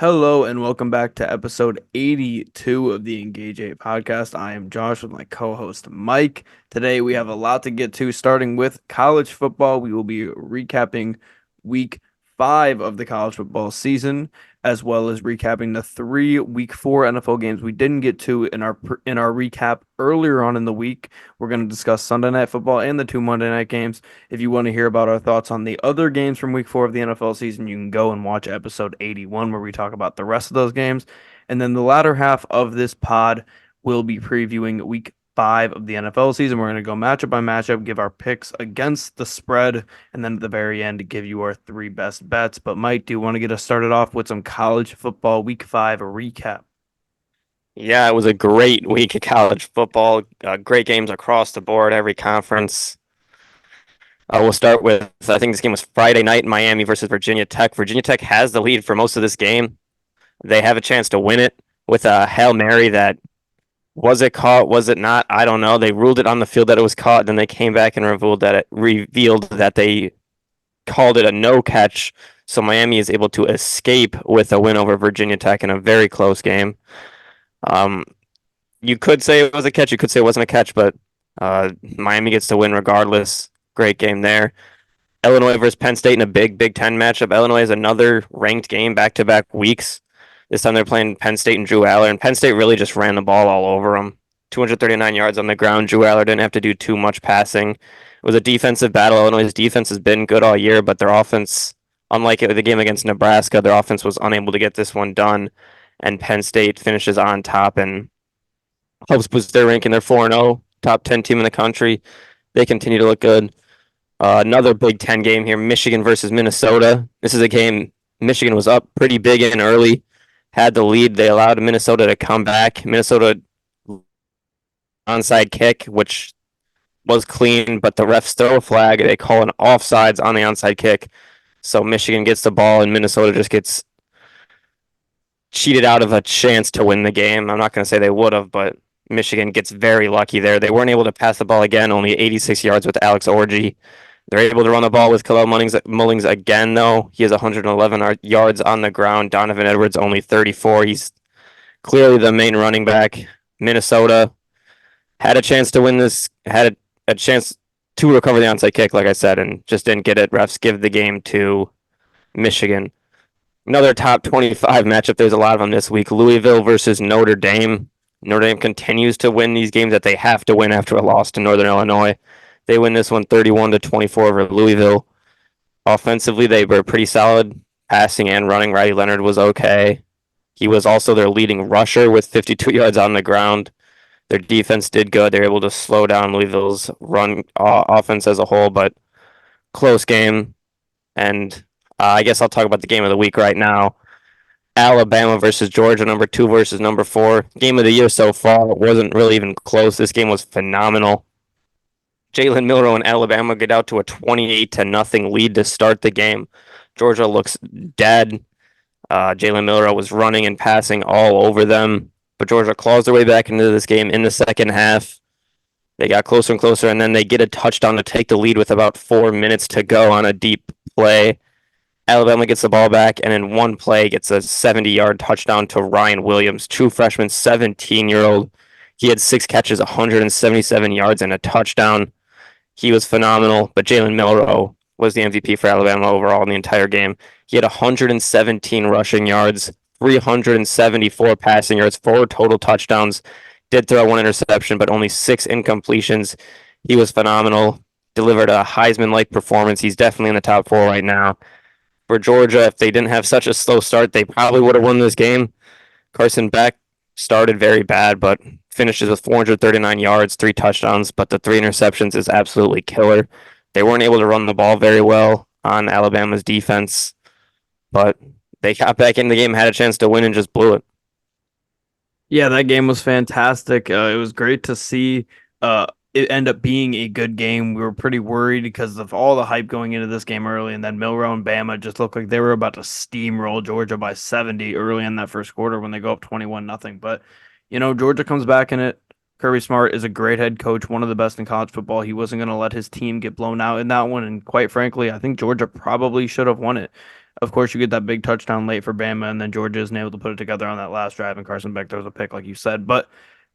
Hello and welcome back to episode 82 of the Engage 8 podcast. I am Josh with my co-host Mike. Today we have a lot to get to, starting with college football. We will be recapping week 5 of the college football season, as well as recapping the 3 week 4 NFL games we didn't get to in our recap earlier on in the week. We're going to discuss Sunday Night Football and the 2 Monday night games. If you want to hear about our thoughts on the other games from week 4 of the NFL season, you can go and watch episode 81 where we talk about the rest of those games. And then the latter half of this pod will be previewing week 5 of the NFL season. We're going to go matchup by matchup, give our picks against the spread, and then at the very end, to give you our 3 best bets. But Mike, do you want to get us started off with some college football week 5 recap? Yeah, it was a great week of college football. Great games across the board, every conference. We'll start with, I think this game was Friday night, Miami versus Virginia Tech. Virginia Tech has the lead for most of this game. They have a chance to win it with a Hail Mary that, was it caught, was it not? I don't know. They ruled it on the field that it was caught, then they came back and revealed that they called it a no catch. So Miami is able to escape with a win over Virginia Tech in a very close game. Um, you could say it was a catch, you could say it wasn't a catch, but Miami gets to win regardless. Great game there. Illinois versus Penn State in a big Big Ten matchup. Illinois is another ranked game back-to-back weeks. This time they're playing Penn State and Drew Aller, and Penn State really just ran the ball all over them. 239 yards on the ground. Drew Aller didn't have to do too much passing. It was a defensive battle. Illinois' defense has been good all year, but their offense, unlike the game against Nebraska, their offense was unable to get this one done, and Penn State finishes on top and helps boost their ranking. They're 4-0, top 10 team in the country. They continue to look good. Another Big Ten game here, Michigan versus Minnesota. This is a game Michigan was up pretty big and early, had the lead. They allowed Minnesota to come back. Minnesota onside kick, which was clean, but the refs throw a flag. They call an offsides on the onside kick. So Michigan gets the ball and Minnesota just gets cheated out of a chance to win the game. I'm not going to say they would have, but Michigan gets very lucky there. They weren't able to pass the ball again, only 86 yards with Alex Orji. They're able to run the ball with Khalil Mullings again, though. He has 111 yards on the ground. Donovan Edwards only 34. He's clearly the main running back. Minnesota had a chance to win this, had a chance to recover the onside kick, like I said, and just didn't get it. Refs give the game to Michigan. Another top 25 matchup. There's a lot of them this week. Louisville versus Notre Dame. Notre Dame continues to win these games that they have to win after a loss to Northern Illinois. They win this one 31-24 over Louisville. Offensively, they were pretty solid. Passing and running, Riley Leonard was okay. He was also their leading rusher with 52 yards on the ground. Their defense did good. They were able to slow down Louisville's run offense as a whole, but close game. And I guess I'll talk about the game of the week right now. Alabama versus Georgia, number 2 versus number 4. Game of the year so far. It wasn't really even close. This game was phenomenal. Jalen Milroe and Alabama get out to a 28-0 lead to start the game. Georgia looks dead. Jalen Milroe was running and passing all over them, but Georgia claws their way back into this game in the second half. They got closer and closer, and then they get a touchdown to take the lead with about 4 minutes to go on a deep play. Alabama gets the ball back, and in one play gets a 70-yard touchdown to Ryan Williams, true freshman, 17-year-old. He had 6 catches, 177 yards, and a touchdown. He was phenomenal, but Jalen Milroe was the MVP for Alabama overall in the entire game. He had 117 rushing yards, 374 passing yards, 4 total touchdowns. Did throw 1 interception, but only 6 incompletions. He was phenomenal. Delivered a Heisman-like performance. He's definitely in the top 4 right now. For Georgia, if they didn't have such a slow start, they probably would have won this game. Carson Beck started very bad, but finishes with 439 yards, 3 touchdowns, but the 3 interceptions is absolutely killer. They weren't able to run the ball very well on Alabama's defense, but they got back in the game, had a chance to win, and just blew it. Yeah, that game was fantastic. It was great to see it end up being a good game. We were pretty worried because of all the hype going into this game early, and then Milroe and Bama just looked like they were about to steamroll Georgia by 70 early in that first quarter when they go up 21-0. But, Georgia comes back in it. Kirby Smart is a great head coach, one of the best in college football. He wasn't going to let his team get blown out in that one, and quite frankly, I think Georgia probably should have won it. Of course, you get that big touchdown late for Bama, and then Georgia isn't able to put it together on that last drive, and Carson Beck throws a pick, like you said. But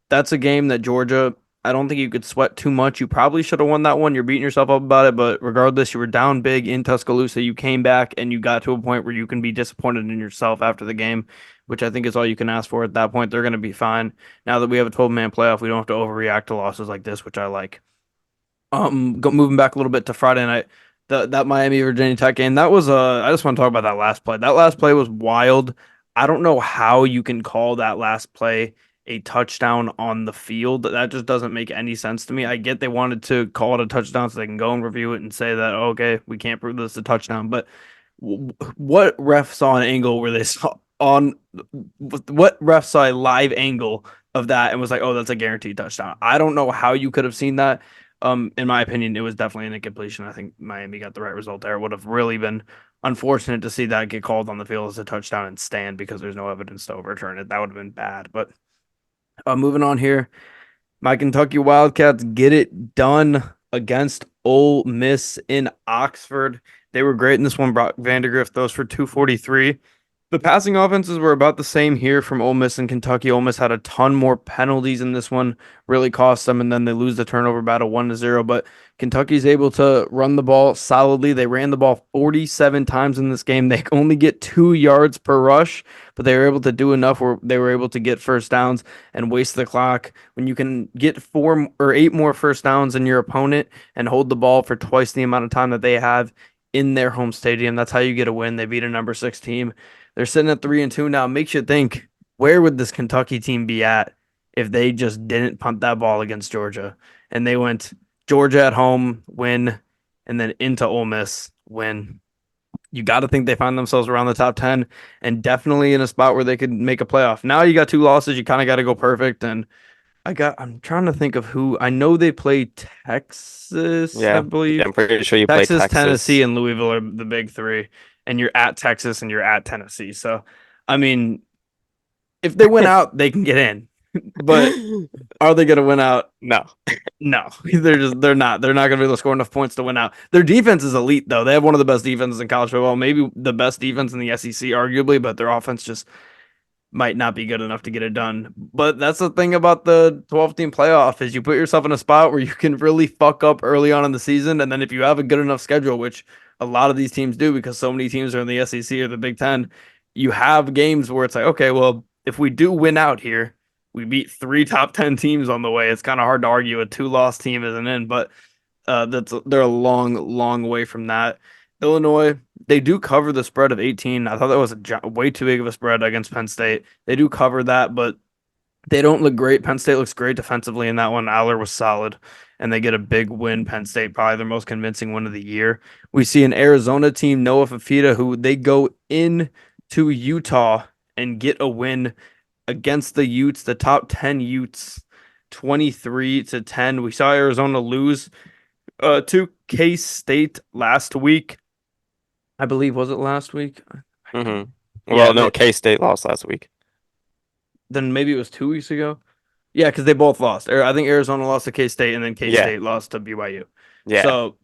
that's a game that Georgia, I don't think you could sweat too much. You probably should have won that one. You're beating yourself up about it, but regardless, you were down big in Tuscaloosa. You came back and you got to a point where you can be disappointed in yourself after the game, which I think is all you can ask for at that point. They're going to be fine. Now that we have a 12-man playoff, we don't have to overreact to losses like this, which I like. Moving back a little bit to Friday night, that Miami Virginia Tech game. That was I just want to talk about that last play. That last play was wild. I don't know how you can call that last play a touchdown on the field. That just doesn't make any sense to me. I get they wanted to call it a touchdown so they can go and review it and say that okay, we can't prove this a touchdown. But what ref saw an angle where they saw on what ref saw a live angle of that and was like, oh, that's a guaranteed touchdown. I don't know how you could have seen that. In my opinion, it was definitely an incompletion. I think Miami got the right result there. It would have really been unfortunate to see that get called on the field as a touchdown and stand because there's no evidence to overturn it. That would have been bad. But moving on here, my Kentucky Wildcats get it done against Ole Miss in Oxford. They were great in this one. Brock Vandegrift throws for 243. The passing offenses were about the same here from Ole Miss and Kentucky. Ole Miss had a ton more penalties in this one, really cost them, and then they lose the turnover battle 1-0. But Kentucky's able to run the ball solidly. They ran the ball 47 times in this game. They only get 2 yards per rush, but they were able to do enough where they were able to get first downs and waste the clock. When you can get 4 or 8 more first downs than your opponent and hold the ball for twice the amount of time that they have in their home stadium, that's how you get a win. They beat a number 6 team. They're sitting at 3-2 now. Makes you think, where would this Kentucky team be at if they just didn't punt that ball against Georgia? And they went Georgia at home, win, and then into Ole Miss, win. You got to think they find themselves around the top 10 and definitely in a spot where they could make a playoff. Now you got 2 losses. You kind of got to go perfect. And I'm trying to think of who. I know they play Texas, I Yeah, believe. I'm pretty sure you play Texas, Tennessee, Texas. and Louisville are the big 3, and you're at Texas and you're at Tennessee. So, I mean, if they win out, they can get in. But are they going to win out? No. No, they're not going to be able to score enough points to win out. Their defense is elite, though. They have one of the best defenses in college football, maybe the best defense in the SEC, arguably. But their offense just might not be good enough to get it done. But that's the thing about the 12-team playoff is you put yourself in a spot where you can really fuck up early on in the season, and then if you have a good enough schedule, which a lot of these teams do because so many teams are in the SEC or the Big Ten, you have games where it's like, okay, well, if we do win out here, we beat 3 top 10 teams on the way. It's kind of hard to argue a 2-loss team isn't in, but they're a long, long way from that. Illinois, they do cover the spread of 18. I thought that was way too big of a spread against Penn State. They do cover that, but they don't look great. Penn State looks great defensively in that one. Aller was solid, and they get a big win. Penn State, probably their most convincing win of the year. We see an Arizona team, Noah Fafita, who they go into Utah and get a win against the Utes, the top 10 Utes, 23-10. We saw Arizona lose to K-State last week. I believe, was it last week? Mm-hmm. Yeah, Well, no, K-State lost last week. then maybe it was 2 weeks ago. Yeah, because they both lost. I think Arizona lost to K-State, and then K-State lost to BYU. Yeah. So,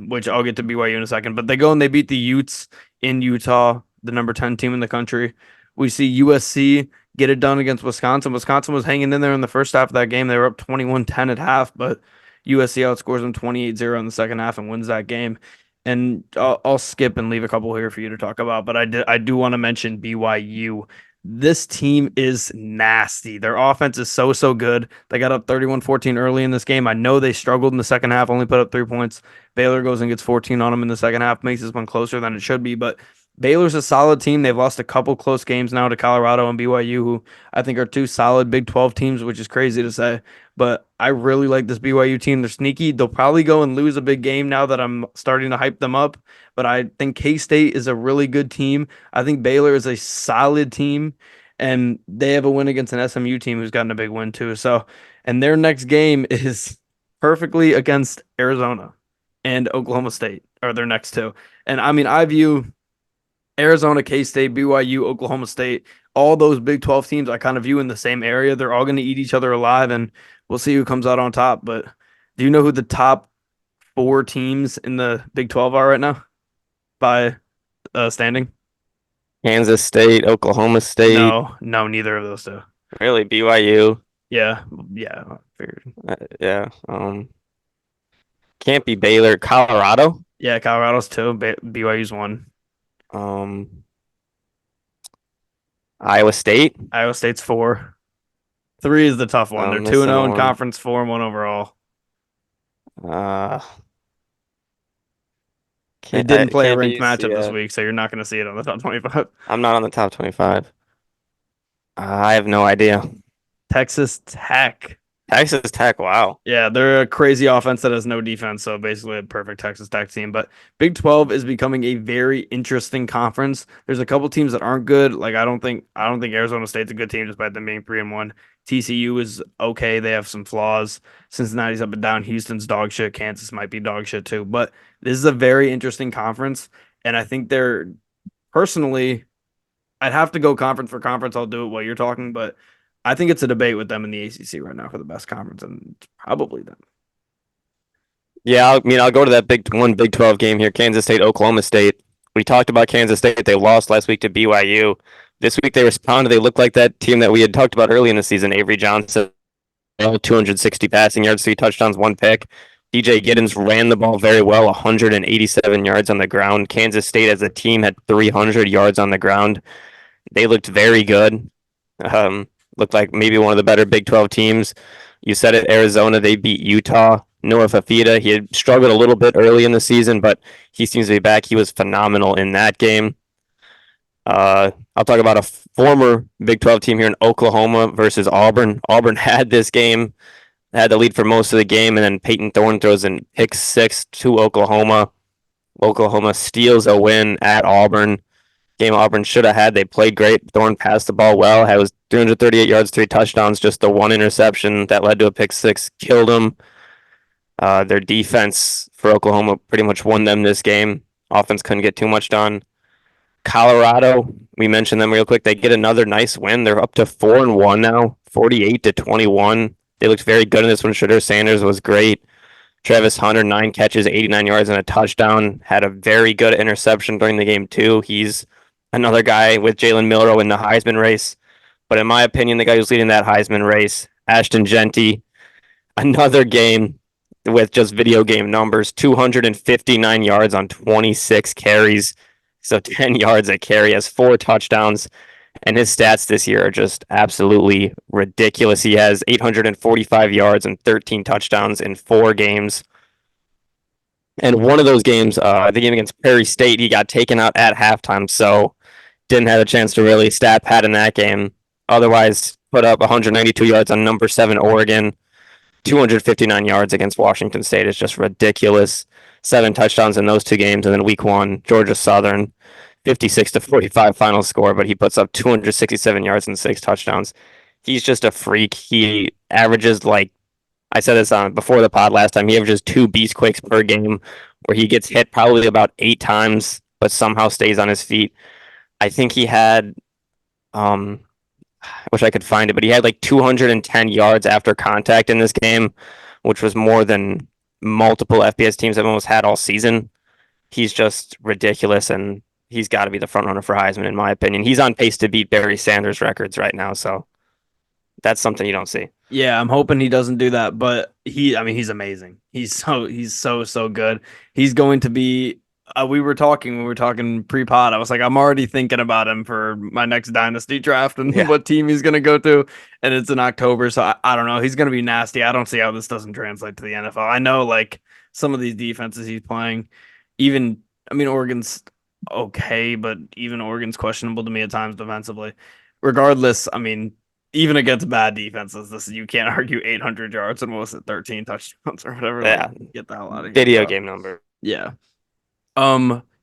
which I'll get to BYU in a second. But they go and they beat the Utes in Utah, the number 10 team in the country. We see USC get it done against Wisconsin. Wisconsin was hanging in there in the first half of that game. They were up 21-10 at half, but USC outscores them 28-0 in the second half and wins that game. And I'll skip and leave a couple here for you to talk about, but I do want to mention BYU. This team is nasty. Their offense is so good. They got up 31-14 early in this game. I know they struggled in the second half, only put up 3 points. Baylor goes and gets 14 on them in the second half, makes this one closer than it should be, but Baylor's a solid team. They've lost a couple close games now to Colorado and BYU, who I think are 2 solid Big 12 teams, which is crazy to say. But I really like this BYU team. They're sneaky. They'll probably go and lose a big game now that I'm starting to hype them up. But I think K-State is a really good team. I think Baylor is a solid team. And they have a win against an SMU team who's gotten a big win too. So, and their next game is perfectly against Arizona and Oklahoma State are their next 2. And I mean, I view Arizona, K-State, BYU, Oklahoma State, all those Big 12 teams I kind of view in the same area. They're all going to eat each other alive, and we'll see who comes out on top. But do you know who the top 4 teams in the Big 12 are right now? By standing? Kansas State, Oklahoma State, No, no, neither of those two. really BYU. Yeah, yeah. I figured. Yeah. Can't be Baylor, Colorado. Yeah, Colorado's two. BYU's one. Um, Iowa State. Iowa State's four. Three is the tough one. They're I'm 2 missing 0 in one. conference, 4-1 overall. Uh, They can't didn't play a can't be ranked matchup this UCF. week, so you're not going to see it on the top 25. I'm not on the top 25. I have no idea. Texas Tech. Texas Tech. Wow. Yeah, they're a crazy offense that has no defense, so basically a perfect Texas Tech team. But Big 12 is becoming a very interesting conference. There's a couple teams that aren't good. Like I don't think Arizona State's a good team despite them being 3-1. TCU is okay. They have some flaws. Cincinnati's up and down. Houston's dog shit. Kansas might be dog shit too. But this is a very interesting conference. And I think they're personally, I'd have to go conference for conference. I'll do it while you're talking, but I think it's a debate with them in the ACC right now for the best conference, and it's probably them. Yeah, I'll go to that Big 12 game here. Kansas State, Oklahoma State. We talked about Kansas State. They lost last week to BYU. This week they responded. They look like that team that we had talked about early in the season. Avery Johnson, 260 passing yards, 3 touchdowns, 1 pick. DJ Giddens ran the ball very well, 187 yards on the ground. Kansas State as a team had 300 yards on the ground. They looked very good. Looked like maybe one of the better Big 12 teams. You said it, Arizona, they beat Utah. Noah Fafita, he had struggled a little bit early in the season, but he seems to be back. He was phenomenal in that game. I'll talk about a former Big 12 team here in Oklahoma versus Auburn. Auburn had this game, had the lead for most of the game, and then Peyton Thorne throws in pick six to Oklahoma. Oklahoma steals a win at Auburn. Game Auburn should have had. They played great. Thorne passed the ball well. Had was 338 yards, 3 touchdowns, just the one interception that led to a pick six, killed them. Their defense for Oklahoma pretty much won them this game. Offense couldn't get too much done. Colorado, we mentioned them real quick. They get another nice win. They're up to 4-1 now, 48-21. They looked very good in this one. Shedeur Sanders was great. Travis Hunter, 9 catches, 89 yards, and a touchdown. Had a very good interception during the game, too. He's another guy with Jalen Milroe in the Heisman race. But in my opinion, the guy who's leading that Heisman race, Ashton Jeanty, another game with just video game numbers, 259 yards on 26 carries. So 10 yards a carry, has 4 touchdowns. And his stats this year are just absolutely ridiculous. He has 845 yards and 13 touchdowns in 4 games. And one of those games, the game against Perry State, he got taken out at halftime, so didn't have a chance to really stat pad in that game. Otherwise, put up 192 yards on number 7 Oregon, 259 yards against Washington State. It's just ridiculous. 7 touchdowns in those 2 games, and then week 1, Georgia Southern, 56-45 final score, but he puts up 267 yards and 6 touchdowns. He's just a freak. He averages, like I said this on before the pod last time, he averages 2 beast quakes per game, where he gets hit probably about 8 times, but somehow stays on his feet. I think he had, I wish I could find it, but he had like 210 yards after contact in this game, which was more than multiple FBS teams have almost had all season. He's just ridiculous, and he's got to be the front runner for Heisman, in my opinion. He's on pace to beat Barry Sanders' records right now, so that's something you don't see. Yeah, I'm hoping he doesn't do that, but he's amazing. He's so good. He's going to be. We were talking pre-pod. I was like, I'm already thinking about him for my next dynasty draft and what team he's going to go to. And it's in October, so I don't know. He's going to be nasty. I don't see how this doesn't translate to the NFL. I know, like, some of these defenses he's playing, Oregon's okay, but even Oregon's questionable to me at times defensively. Regardless, even against bad defenses, you can't argue 800 yards and what was it, 13 touchdowns or whatever. Yeah, like, get the hell out of here. Video game number. Yeah.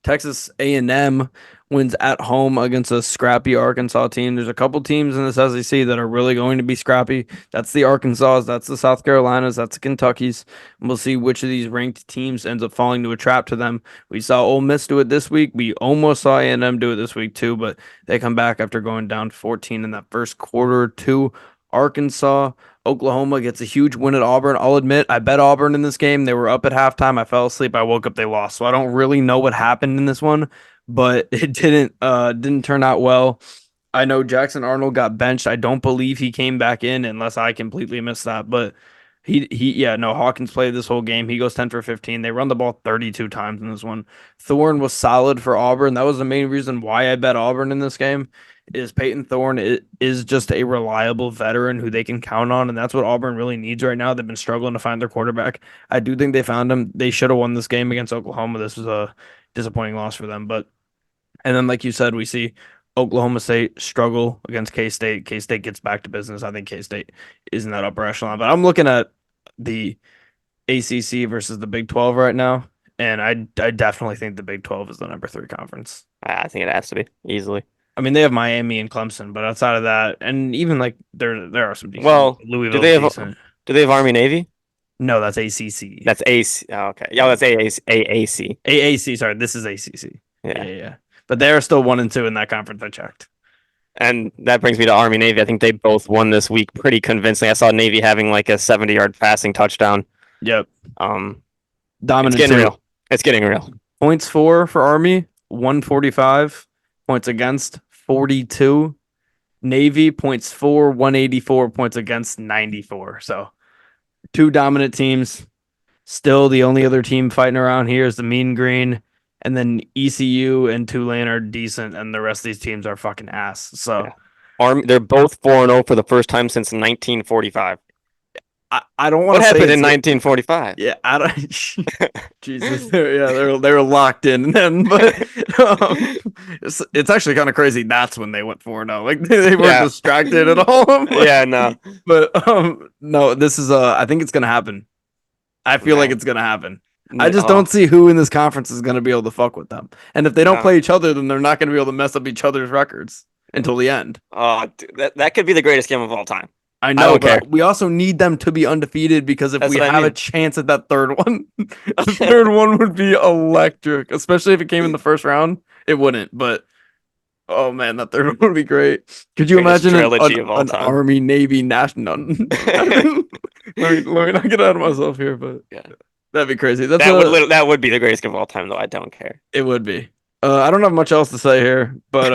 Texas A&M wins at home against a scrappy Arkansas team. There's a couple teams in this SEC that are really going to be scrappy. That's the Arkansas, that's the South Carolinas, that's the Kentuckies. And we'll see which of these ranked teams ends up falling to a trap to them. We saw Ole Miss do it this week. We almost saw A&M do it this week too, but they come back after going down 14 in that first quarter to Arkansas. Oklahoma gets a huge win at Auburn. I'll admit, I bet Auburn in this game. They were up at halftime. I fell asleep. I woke up, they lost. So I don't really know what happened in this one. but it didn't turn out well. I know Jackson Arnold got benched. I don't believe he came back in unless I completely missed that. But yeah, no, Hawkins played this whole game. He goes 10 for 15. They run the ball 32 times in this one. Thorne was solid for Auburn. That was the main reason why I bet Auburn in this game. Is Peyton Thorne is just a reliable veteran who they can count on, and that's what Auburn really needs right now. They've been struggling to find their quarterback. I do think they found him. They should have won this game against Oklahoma. This was a disappointing loss for them, but and then, like you said, we see Oklahoma State struggle against K State. K State gets back to business. I think K State is in that upper echelon. But I'm looking at the ACC versus the Big 12 right now, and I definitely think the Big 12 is the number 3 conference. I think it has to be easily. I mean, they have Miami and Clemson, but outside of that, and even like there are some decent. Well, Louisville's decent. Do they have Army Navy? No, that's ACC. That's AC. Oh, okay. Yeah, that's AAC. AAC. Sorry, this is ACC. Yeah. Yeah. But they are still 1 and 2 in that conference. I checked. And that brings me to Army Navy. I think they both won this week pretty convincingly. I saw Navy having like a 70-yard passing touchdown. Yep. Dominant. It's getting real. It's getting real. Points for Army, 145. Points against, 42. Navy, points for, 184. Points against, 94. So 2 dominant teams. Still, the only other team fighting around here is the Mean Green. And then ECU and Tulane are decent, and the rest of these teams are fucking ass. So, they're both 4-0 for the first time since 1945. I don't want to say what happened in 1945. Yeah, I don't. Jesus, they were locked in then, but it's actually kind of crazy. That's when they went 4-0. Like they weren't distracted at all. Yeah, no. But no, this is I think it's gonna happen. I feel like it's gonna happen. I just don't see who in this conference is going to be able to fuck with them. And if they don't play each other, then they're not going to be able to mess up each other's records until the end. That could be the greatest game of all time. I know, but we also need them to be undefeated because if we have a chance at that third one, the third one would be electric, especially if it came in the first round. It wouldn't, but oh man, that third one would be great. Could you imagine an Army Navy national? let me not get out of myself here, but yeah. That'd be crazy. That would be the greatest game of all time, though. I don't care. It would be. I don't have much else to say here, but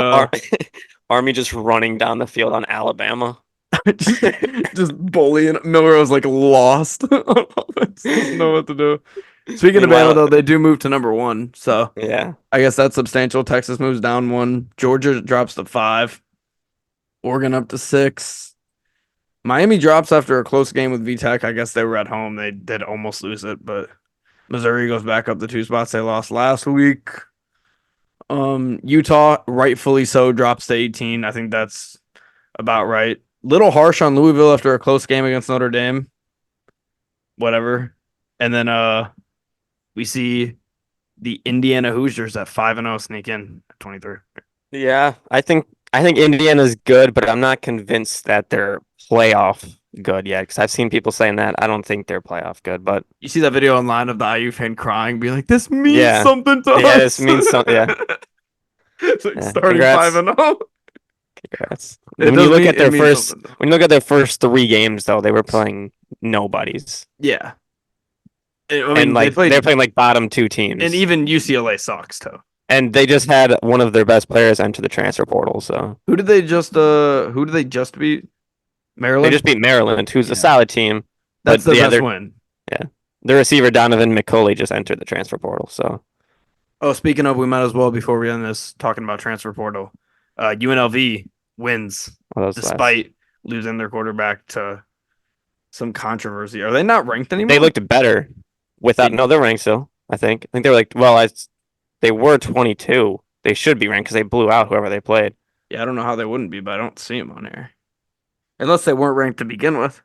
Army just running down the field on Alabama, just bullying. Miller was like lost. Doesn't know what to do. Speaking of Bama, though, they do move to number 1, so yeah, I guess that's substantial. Texas moves down 1. Georgia drops to 5. Oregon up to 6. Miami drops after a close game with VTech. I guess they were at home. They did almost lose it, but Missouri goes back up the 2 spots they lost last week. Utah, rightfully so, drops to 18. I think that's about right. Little harsh on Louisville after a close game against Notre Dame. Whatever. And then we see the Indiana Hoosiers at 5-0 sneak in at 23. Yeah, I think Indiana's good, but I'm not convinced that they're playoff good yet because I've seen people saying that. I don't think they're playoff good, but you see that video online of the IU fan crying, be like, "This means something to us." Yeah, this means something. Yeah, it's like starting 5-0. Congrats. When you look at their first 3 games, though, they were playing nobodies. Yeah, they're playing like bottom 2 teams, and even UCLA sucks too. And they just had one of their best players enter the transfer portal. So who did they just beat? Maryland. They just beat Maryland, who's a solid team. That's the best win. Yeah, the receiver Donovan McCulley just entered the transfer portal. So, speaking of, we might as well before we end this talking about transfer portal. UNLV wins despite losing their quarterback to some controversy. Are they not ranked anymore? They looked better without. No, they're ranked still. I think they were they were 22. They should be ranked because they blew out whoever they played. Yeah, I don't know how they wouldn't be, but I don't see them on here. Unless they weren't ranked to begin with.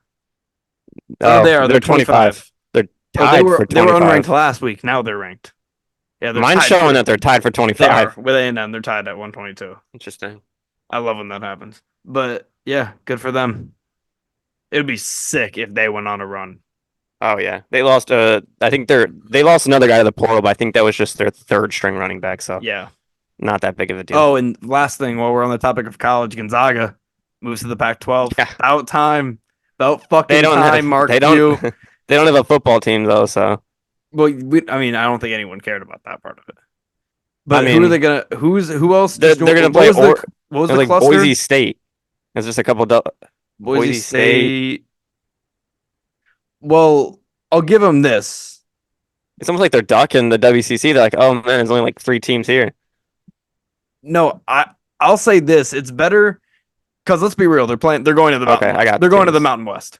Oh, they are. They're 25. They're tied for 25. They were unranked last week. Now they're ranked. Yeah, mine's showing that they're tied for 25. With A&M, they're tied at 122. Interesting. I love when that happens. But yeah, good for them. It would be sick if they went on a run. Oh yeah, they lost. I think they lost another guy to the portal, but I think that was just their 3rd string running back. So yeah, not that big of a deal. Oh, and last thing, while we're on the topic of college, Gonzaga moves to the Pac-12. Yeah. About time. About fucking time, Mark. They don't have a football team though, so. Well, I don't think anyone cared about that part of it. But who are they gonna? Who else? They're gonna play what was it was the like cluster? Boise State. There's just a couple. Boise Boise State. State. Well, I'll give them this. It's almost like they're ducking the WCC. They're like, oh man, there's only like 3 teams here. No, I'll say this. It's better because let's be real. They're playing. They're going to the Okay, Mountain. I got They're going to the teams. Mountain West.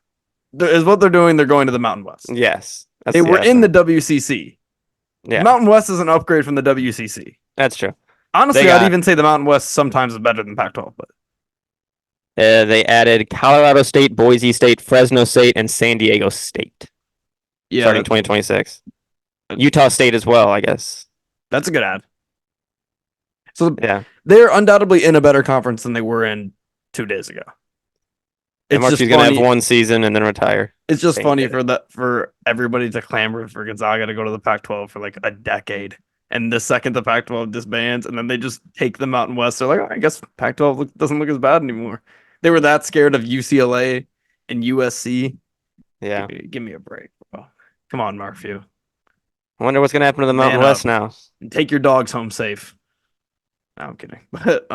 Is what they're doing. They're going to the Mountain West. Yes, They were in the WCC. Yeah, Mountain West is an upgrade from the WCC. that's true. Honestly, I'd even say the Mountain West sometimes is better than Pac-12. But They added Colorado State, Boise State, Fresno State, and San Diego State yeah, starting 2026. Utah State as well, I guess. that's a good ad. So Yeah, they're undoubtedly in a better conference than they were in 2 days ago. and Marky's gonna have one season and then retire. It's just Same funny day. for everybody to clamor for Gonzaga to go to the Pac-12 for like a decade. And the second the Pac-12 disbands, and then they just take the Mountain West, they're like, oh, I guess Pac-12 doesn't look as bad anymore. They were that scared of UCLA and USC. Yeah, Give me a break, bro. Come on, Markview. I wonder what's gonna happen to the Mountain Man West up. now. And take your dogs home safe. No, I'm kidding. But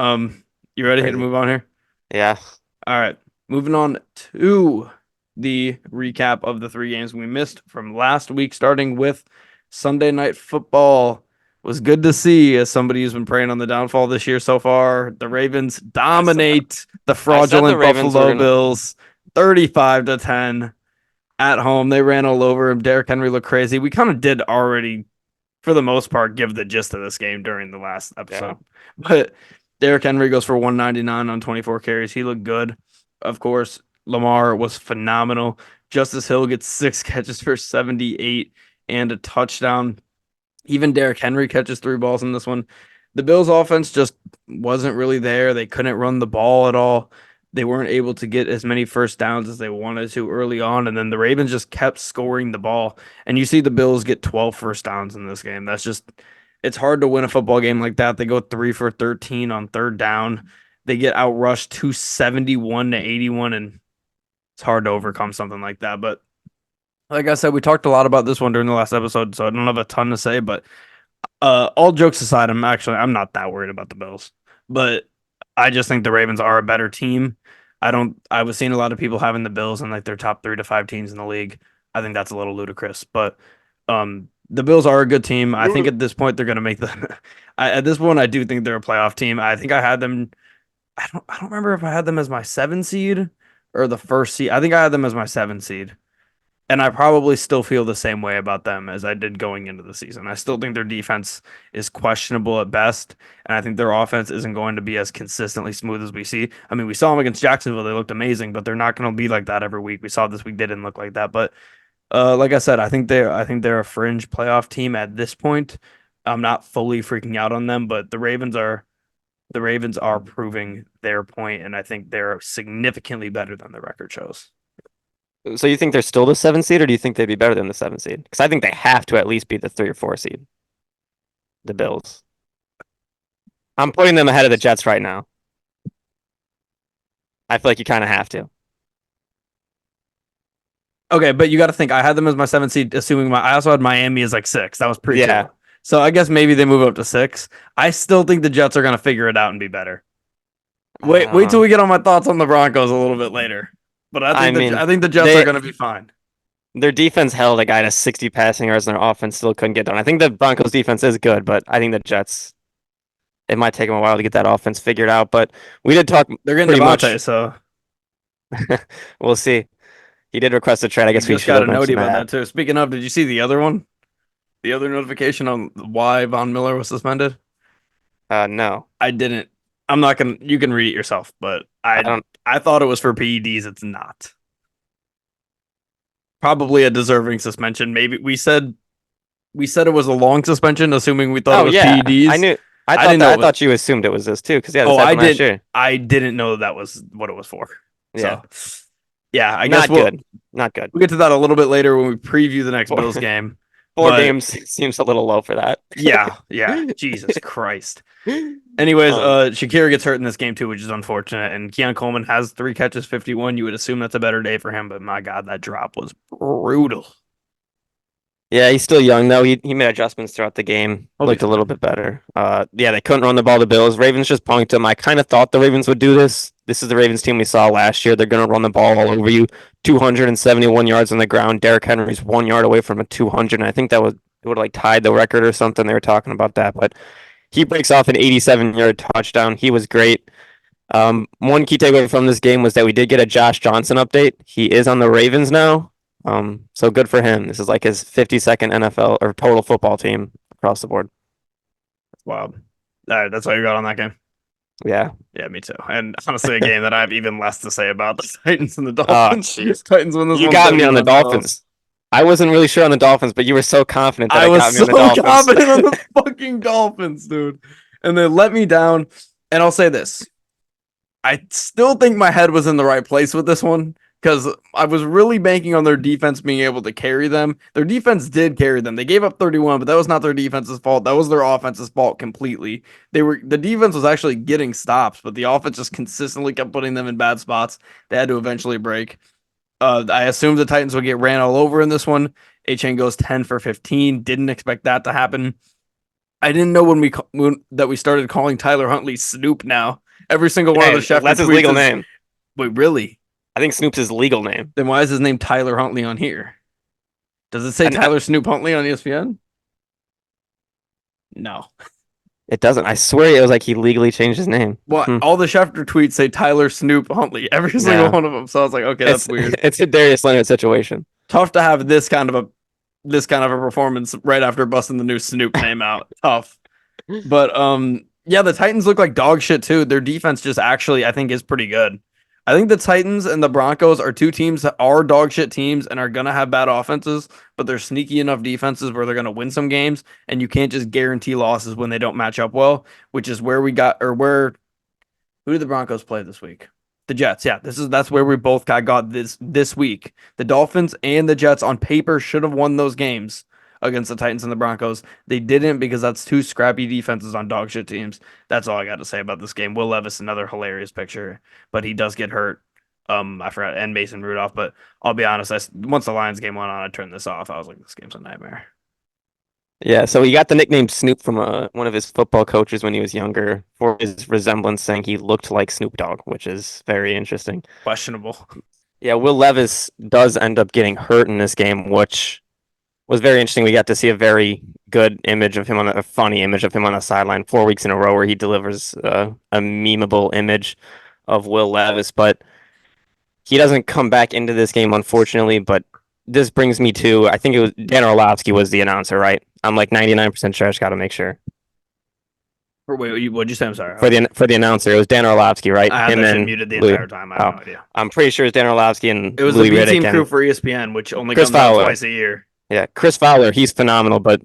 you ready to Crazy. move on here? Yeah, All right. Moving on to the recap of the 3 games we missed from last week, starting with Sunday Night Football. Was good to see as somebody who's been preying on the downfall this year so far. The Ravens dominate the fraudulent Buffalo Bills 35-10 at home. They ran all over him. Derrick Henry looked crazy. We kind of did already, for the most part, give the gist of this game during the last episode. Yeah. But Derrick Henry goes for 199 on 24 carries. He looked good. Of course, Lamar was phenomenal. Justice Hill gets 6 catches for 78 and a touchdown. Even Derrick Henry catches 3 balls in this one. The Bills' offense just wasn't really there. They couldn't run the ball at all. They weren't able to get as many first downs as they wanted to early on, and then the Ravens just kept scoring the ball. And you see the Bills get 12 first downs in this game. It's hard to win a football game like that. They go 3 for 13 on 3rd down. They get outrushed 271-81, and it's hard to overcome something like that. But like I said, we talked a lot about this one during the last episode, so I don't have a ton to say. But all jokes aside, I'm not that worried about the Bills. But I just think the Ravens are a better team. I was seeing a lot of people having the Bills in like their top 3 to 5 teams in the league. I think that's a little ludicrous. But the Bills are a good team. I think at this point they're going to make the. At this point, I do think they're a playoff team. I think I had them. I don't remember if I had them as my 7 seed or the 1st seed. I think I had them as my 7 seed. And I probably still feel the same way about them as I did going into the season. I still think their defense is questionable at best, and I think their offense isn't going to be as consistently smooth as we see. I mean, we saw them against Jacksonville; they looked amazing, but they're not going to be like that every week. We saw this week; they didn't look like that. But like I said, I think they're a fringe playoff team at this point. I'm not fully freaking out on them, but the Ravens are proving their point, and I think they're significantly better than the record shows. So you think they're still the 7 seed, or do you think they'd be better than the 7 seed? Because I think they have to at least be the 3 or 4 seed. The Bills. I'm putting them ahead of the Jets right now. I feel like you kind of have to. Okay, but you got to think I had them as my 7 seed, assuming I also had Miami as like 6. That was pretty cool. So I guess maybe they move up to 6. I still think the Jets are going to figure it out and be better. Wait till we get on my thoughts on the Broncos a little bit later. But I think the Jets are going to be fine. Their defense held a guy to 60 passing yards, and their offense still couldn't get done. I think the Broncos defense is good, but I think the Jets, it might take them a while to get that offense figured out. But we did talk. They're getting Devontae, so we'll see. He did request a trade. I guess we should have mentioned about that too. Speaking of, did you see the other one? The other notification on why Von Miller was suspended? No, I didn't. I'm not gonna. You can read it yourself, but I thought it was for PEDs. It's not. Probably a deserving suspension. Maybe we said it was a long suspension, assuming we thought it was PEDs. I knew. I thought you assumed it was this too, because I did. Last year. I didn't know that was what it was for. Yeah. So, yeah, I guess not good. We'll get to that a little bit later when we preview the next Bills game. 4 games seems a little low for that. Yeah. Jesus Christ. Anyways, Shakira gets hurt in this game too, which is unfortunate. And Keon Coleman has 3 catches, 51. You would assume that's a better day for him, but my God, that drop was brutal. Yeah, he's still young though. He made adjustments throughout the game. He'll be Looked a little fine. bit better. Yeah, they couldn't run the ball to Bills. Ravens just punked him. I kind of thought the Ravens would do this. This is the Ravens team we saw last year. They're gonna run the ball all over you. 271 yards on the ground. Derrick Henry's 1 yard away from a 200. And I think it would like tied the record or something. They were talking about that, but he breaks off an 87-yard touchdown. He was great. One key takeaway from this game was that we did get a Josh Johnson update. He is on the Ravens now. So good for him. This is like his 52nd NFL or total football team across the board. Wow. All right, that's all you got on that game. Yeah. Yeah, me too. And honestly, a game that I have even less to say about the Titans and the Oh, Dolphins. jeez. Titans win this You one. got me on the Dolphins. I wasn't really sure on the Dolphins, but you were so confident that I it was got me so on the Dolphins. confident on the fucking Dolphins, dude. And they let me down. And I'll say this. I still think my head was in the right place with this one because I was really banking on their defense being able to carry them. Their defense did carry them. They gave up 31, but that was not their defense's fault. That was their offense's fault completely. The defense was actually getting stops, but the offense just consistently kept putting them in bad spots. They had to eventually break. I assumed the Titans would get ran all over in this one. Achane goes 10 for 15. Didn't expect that to happen. I didn't know that we started calling Tyler Huntley Snoop now. Every single one of the Schefter That's his tweets legal is, name. Wait, really? I think Snoop's his legal name. Then why is his name Tyler Huntley on here? Does it say Tyler Snoop Huntley on ESPN? No. It doesn't. I swear it was like he legally changed his name. Well, all the Schefter tweets say Tyler Snoop Huntley. Every single one of them. So I was like, okay, that's weird. It's a Darius Leonard situation. Tough to have this kind of a performance right after busting the new Snoop name out. Tough. But yeah, the Titans look like dog shit too. Their defense just actually I think is pretty good. I think the Titans and the Broncos are two teams that are dog shit teams and are gonna have bad offenses, but they're sneaky enough defenses where they're gonna win some games, and you can't just guarantee losses when they don't match up well, which is where we got or where who did the Broncos play this week? The Jets. Yeah, that's where we both got this week. The Dolphins and the Jets on paper should have won those games against the Titans and the Broncos. They didn't because that's two scrappy defenses on dog shit teams. That's all I got to say about this game. Will Levis, another hilarious picture, but he does get hurt. I forgot, and Mason Rudolph. But I'll be honest, once the Lions game went on, I turned this off. I was like, this game's a nightmare. Yeah, so he got the nickname Snoop from one of his football coaches when he was younger for his resemblance, saying he looked like Snoop Dogg, which is very interesting. Questionable. Yeah, Will Levis does end up getting hurt in this game, which was very interesting. We got to see a very good image of him a funny image of him on the sideline 4 weeks in a row where he delivers a memeable image of Will Levis, but he doesn't come back into this game, unfortunately. But this brings me to, I think it was Dan Orlovsky was the announcer, right? I'm like 99% sure. I just got to make sure. Wait, what'd you say? I'm sorry. For the announcer, it was Dan Orlovsky, right? I had that shit muted the entire time. I have no idea. I'm pretty sure it's Dan Orlovsky and it was Louis the B team Riddick crew for ESPN, which only Chris comes out Fowler. twice a year. Yeah, Chris Fowler, he's phenomenal, but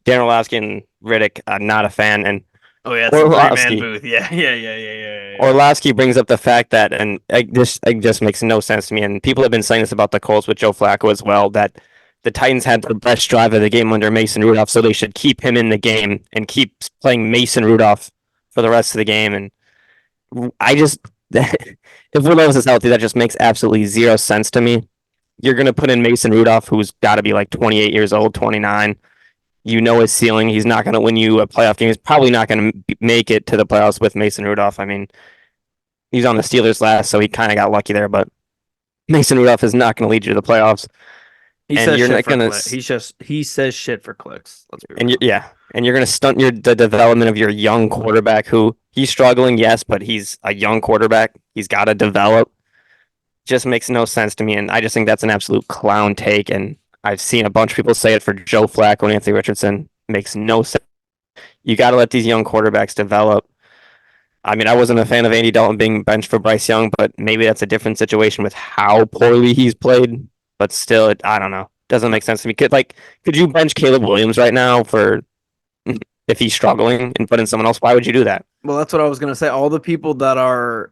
Dan Orlovsky and Riddick, not a fan. And oh yeah, it's a three-man booth. Yeah. Orlovsky brings up the fact that, and this just makes no sense to me, and people have been saying this about the Colts with Joe Flacco as well, that the Titans had the best drive of the game under Mason Rudolph, so they should keep him in the game and keep playing Mason Rudolph for the rest of the game. And I just, if Will Levis is healthy, that just makes absolutely zero sense to me. You're going to put in Mason Rudolph, who's got to be like 28 years old, 29. You know his ceiling. He's not going to win you a playoff game. He's probably not going to make it to the playoffs with Mason Rudolph. I mean, he's on the Steelers last, so he kind of got lucky there, but Mason Rudolph is not going to lead you to the playoffs. He says shit for clicks. Let's be real. And you're going to stunt the development of your young quarterback who he's struggling, yes, but he's a young quarterback. He's got to develop. Just makes no sense to me, and I just think that's an absolute clown take, and I've seen a bunch of people say it for Joe Flacco and Anthony Richardson. Makes no sense. You got to let these young quarterbacks develop. I mean, I wasn't a fan of Andy Dalton being benched for Bryce Young, but maybe that's a different situation with how poorly he's played. But still, I don't know. Doesn't make sense to me. Could you bench Caleb Williams right now for if he's struggling and put in someone else? Why would you do that? Well, that's what I was going to say. All the people that are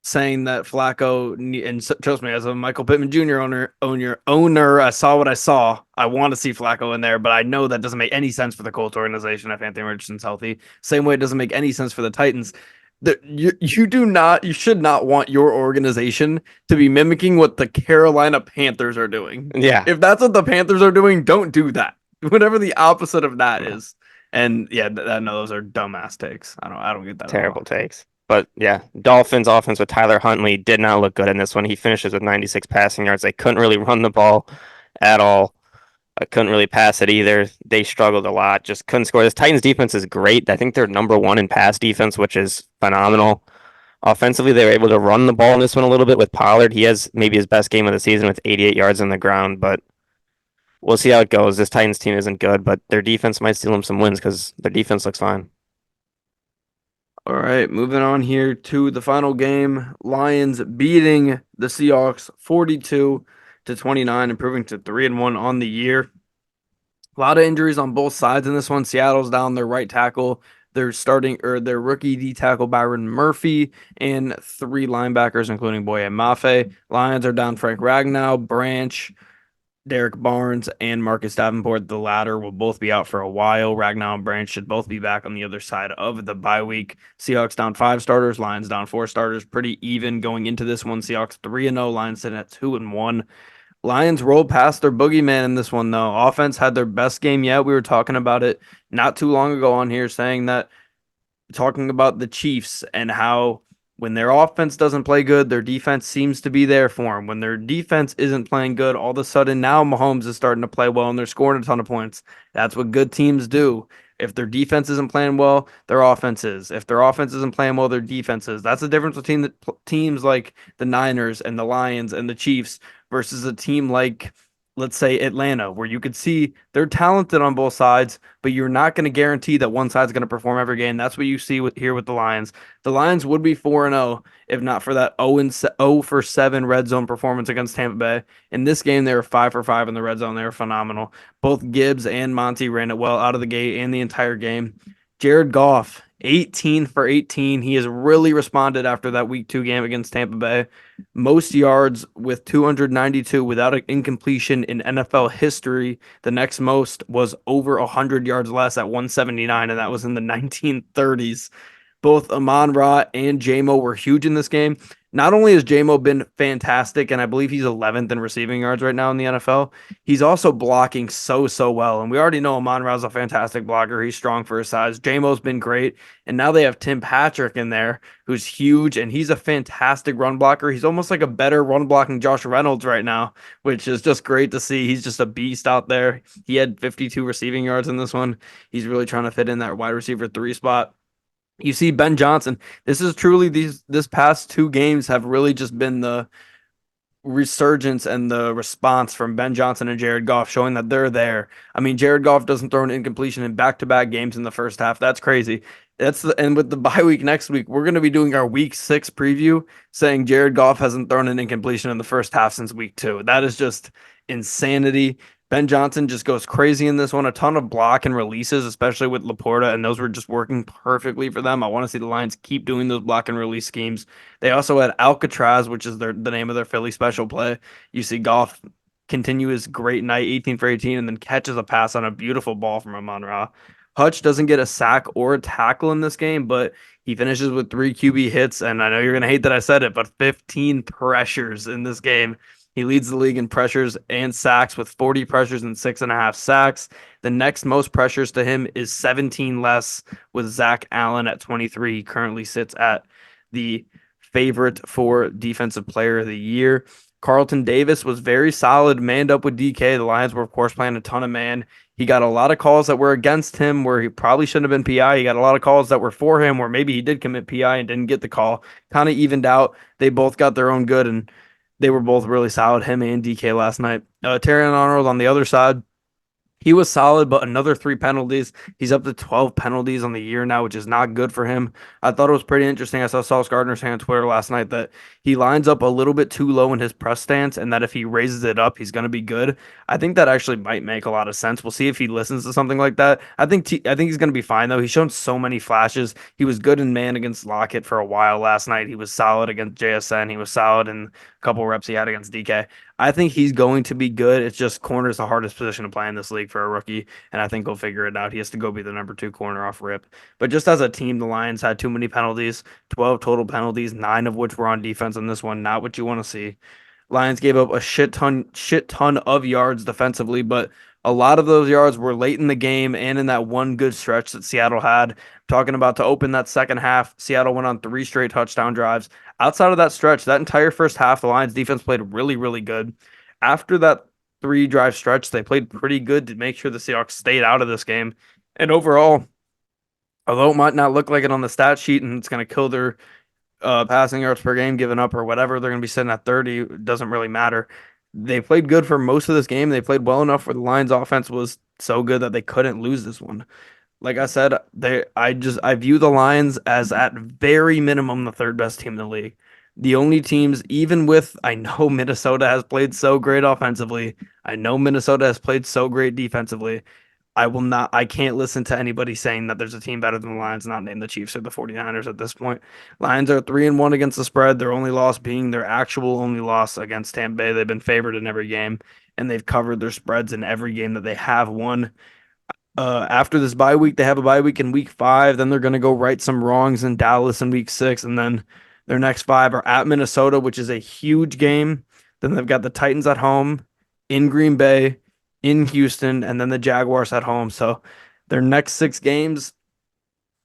saying that Flacco, and trust me, as a Michael Pittman Jr. owner, I saw what I saw. I want to see Flacco in there, but I know that doesn't make any sense for the Colts organization if Anthony Richardson's healthy. Same way it doesn't make any sense for the Titans. You should not want your organization to be mimicking what the Carolina Panthers are doing. Yeah. If that's what the Panthers are doing, don't do that. whatever the opposite of that is. And yeah, no, those are dumbass takes. I don't get that at all. Terrible takes. But yeah, Dolphins offense with Tyler Huntley did not look good in this one. He finishes with 96 passing yards. They couldn't really run the ball at all. I couldn't really pass it either. They struggled a lot. Just couldn't score. This Titans defense is great. I think they're number one in pass defense, which is phenomenal. Offensively, they were able to run the ball in this one a little bit with Pollard. He has maybe his best game of the season with 88 yards on the ground, but we'll see how it goes. This Titans team isn't good, but their defense might steal them some wins because their defense looks fine. All right, moving on here to the final game. Lions beating the Seahawks 42-29, improving to 3-1 on the year. A lot of injuries on both sides in this one. Seattle's down their right tackle. They're starting or their rookie D tackle Byron Murphy and three linebackers, including Boye Mafe. Lions are down Frank Ragnow, Branch, Derek Barnes, and Marcus Davenport. The latter will both be out for a while. Ragnow and Branch should both be back on the other side of the bye week. Seahawks down 5 starters, Lions down 4 starters. Pretty even going into this one. Seahawks 3-0, Lions sitting at 2-1. Lions rolled past their boogeyman in this one, though. Offense had their best game yet. We were talking about it not too long ago on here, saying that, talking about the Chiefs and how when their offense doesn't play good, their defense seems to be there for them. When their defense isn't playing good, all of a sudden now Mahomes is starting to play well and they're scoring a ton of points. That's what good teams do. If their defense isn't playing well, their offense is. If their offense isn't playing well, their defense is. That's the difference between the teams like the Niners and the Lions and the Chiefs versus a team like, let's say, Atlanta, where you could see they're talented on both sides, but you're not going to guarantee that one side's going to perform every game. That's what you see here with the Lions. The Lions would be 4-0 if not for that 0 for 7 red zone performance against Tampa Bay. In this game, they were 5 for 5 in the red zone. They were phenomenal. Both Gibbs and Monty ran it well out of the gate and the entire game. Jared Goff, 18 for 18. He has really responded after that week 2 game against Tampa Bay. Most yards with 292 without an incompletion in NFL history. The next most was over 100 yards less at 179, and that was in the 1930s. Both Amon-Ra and J-Mo were huge in this game. Not only has J-Mo been fantastic, and I believe he's 11th in receiving yards right now in the NFL, he's also blocking so well. And we already know Amon-Ra's a fantastic blocker. He's strong for his size. J-Mo's been great. And now they have Tim Patrick in there, who's huge, and he's a fantastic run blocker. He's almost like a better run blocking Josh Reynolds right now, which is just great to see. He's just a beast out there. He had 52 receiving yards in this one. He's really trying to fit in that wide receiver 3 spot. You see Ben Johnson. This is truly this past 2 games have really just been the resurgence and the response from Ben Johnson and Jared Goff, showing that they're there. I mean, Jared Goff doesn't throw an incompletion in back-to-back games in the first half. That's crazy. And with the bye week next week, we're going to be doing our week 6 preview saying Jared Goff hasn't thrown an incompletion in the first half since week 2. That is just insanity. Ben Johnson just goes crazy in this one. A ton of block and releases, especially with Laporta, and those were just working perfectly for them. I want to see the Lions keep doing those block and release schemes. They also had Alcatraz, which is the name of their Philly special play. You see Goff continue his great night, 18 for 18, and then catches a pass on a beautiful ball from Amon-Ra. Hutch doesn't get a sack or a tackle in this game, but he finishes with 3 QB hits, and I know you're going to hate that I said it, but 15 pressures in this game. He leads the league in pressures and sacks with 40 pressures and 6.5 sacks. The next most pressures to him is 17 less with Zach Allen at 23. He currently sits at the favorite for Defensive Player of the Year. Carlton Davis was very solid, manned up with DK. The Lions were, of course, playing a ton of man. He got a lot of calls that were against him where he probably shouldn't have been PI. He got a lot of calls that were for him where maybe he did commit PI and didn't get the call. Kind of evened out. They both got their own good, and they were both really solid, him and DK last night. Terrion Arnold on the other side, he was solid, but another 3 penalties. He's up to 12 penalties on the year now, which is not good for him. I thought it was pretty interesting. I saw Sauce Gardner saying on Twitter last night that he lines up a little bit too low in his press stance and that if he raises it up, he's going to be good. I think that actually might make a lot of sense. We'll see if he listens to something like that. I think he's going to be fine, though. He's shown so many flashes. He was good in man against Lockett for a while last night. He was solid against JSN. He was solid in a couple reps he had against DK. I think he's going to be good. It's just corner is the hardest position to play in this league for a rookie, and I think he'll figure it out. He has to go be the number 2 corner off rip. But just as a team, the Lions had too many penalties, 12 total penalties, 9 of which were on defense in this one. Not what you want to see. Lions gave up a shit ton of yards defensively, but a lot of those yards were late in the game and in that one good stretch that Seattle had. Talking about to open that second half, Seattle went on 3 straight touchdown drives. Outside of that stretch, that entire first half, the Lions defense played really, really good. After that 3 drive stretch, they played pretty good to make sure the Seahawks stayed out of this game. And overall, although it might not look like it on the stat sheet and it's going to kill their passing yards per game given up or whatever, they're going to be sitting at 30. It doesn't really matter. They played good for most of this game. They played well enough where the Lions offense was so good that they couldn't lose this one. Like I said, I view the Lions as at very minimum the third best team in the league. The only teams, even with I know Minnesota has played so great offensively, I know Minnesota has played so great defensively. I can't listen to anybody saying that there's a team better than the Lions, not named the Chiefs or the 49ers at this point. Lions are 3-1 against the spread, their only loss being their actual only loss against Tampa Bay. They've been favored in every game, and they've covered their spreads in every game that they have won. After this bye week, they have a bye week in week 5. Then they're going to go right some wrongs in Dallas in week 6. And then their next 5 are at Minnesota, which is a huge game. Then they've got the Titans at home, in Green Bay, in Houston, and then the Jaguars at home. So their next 6 games,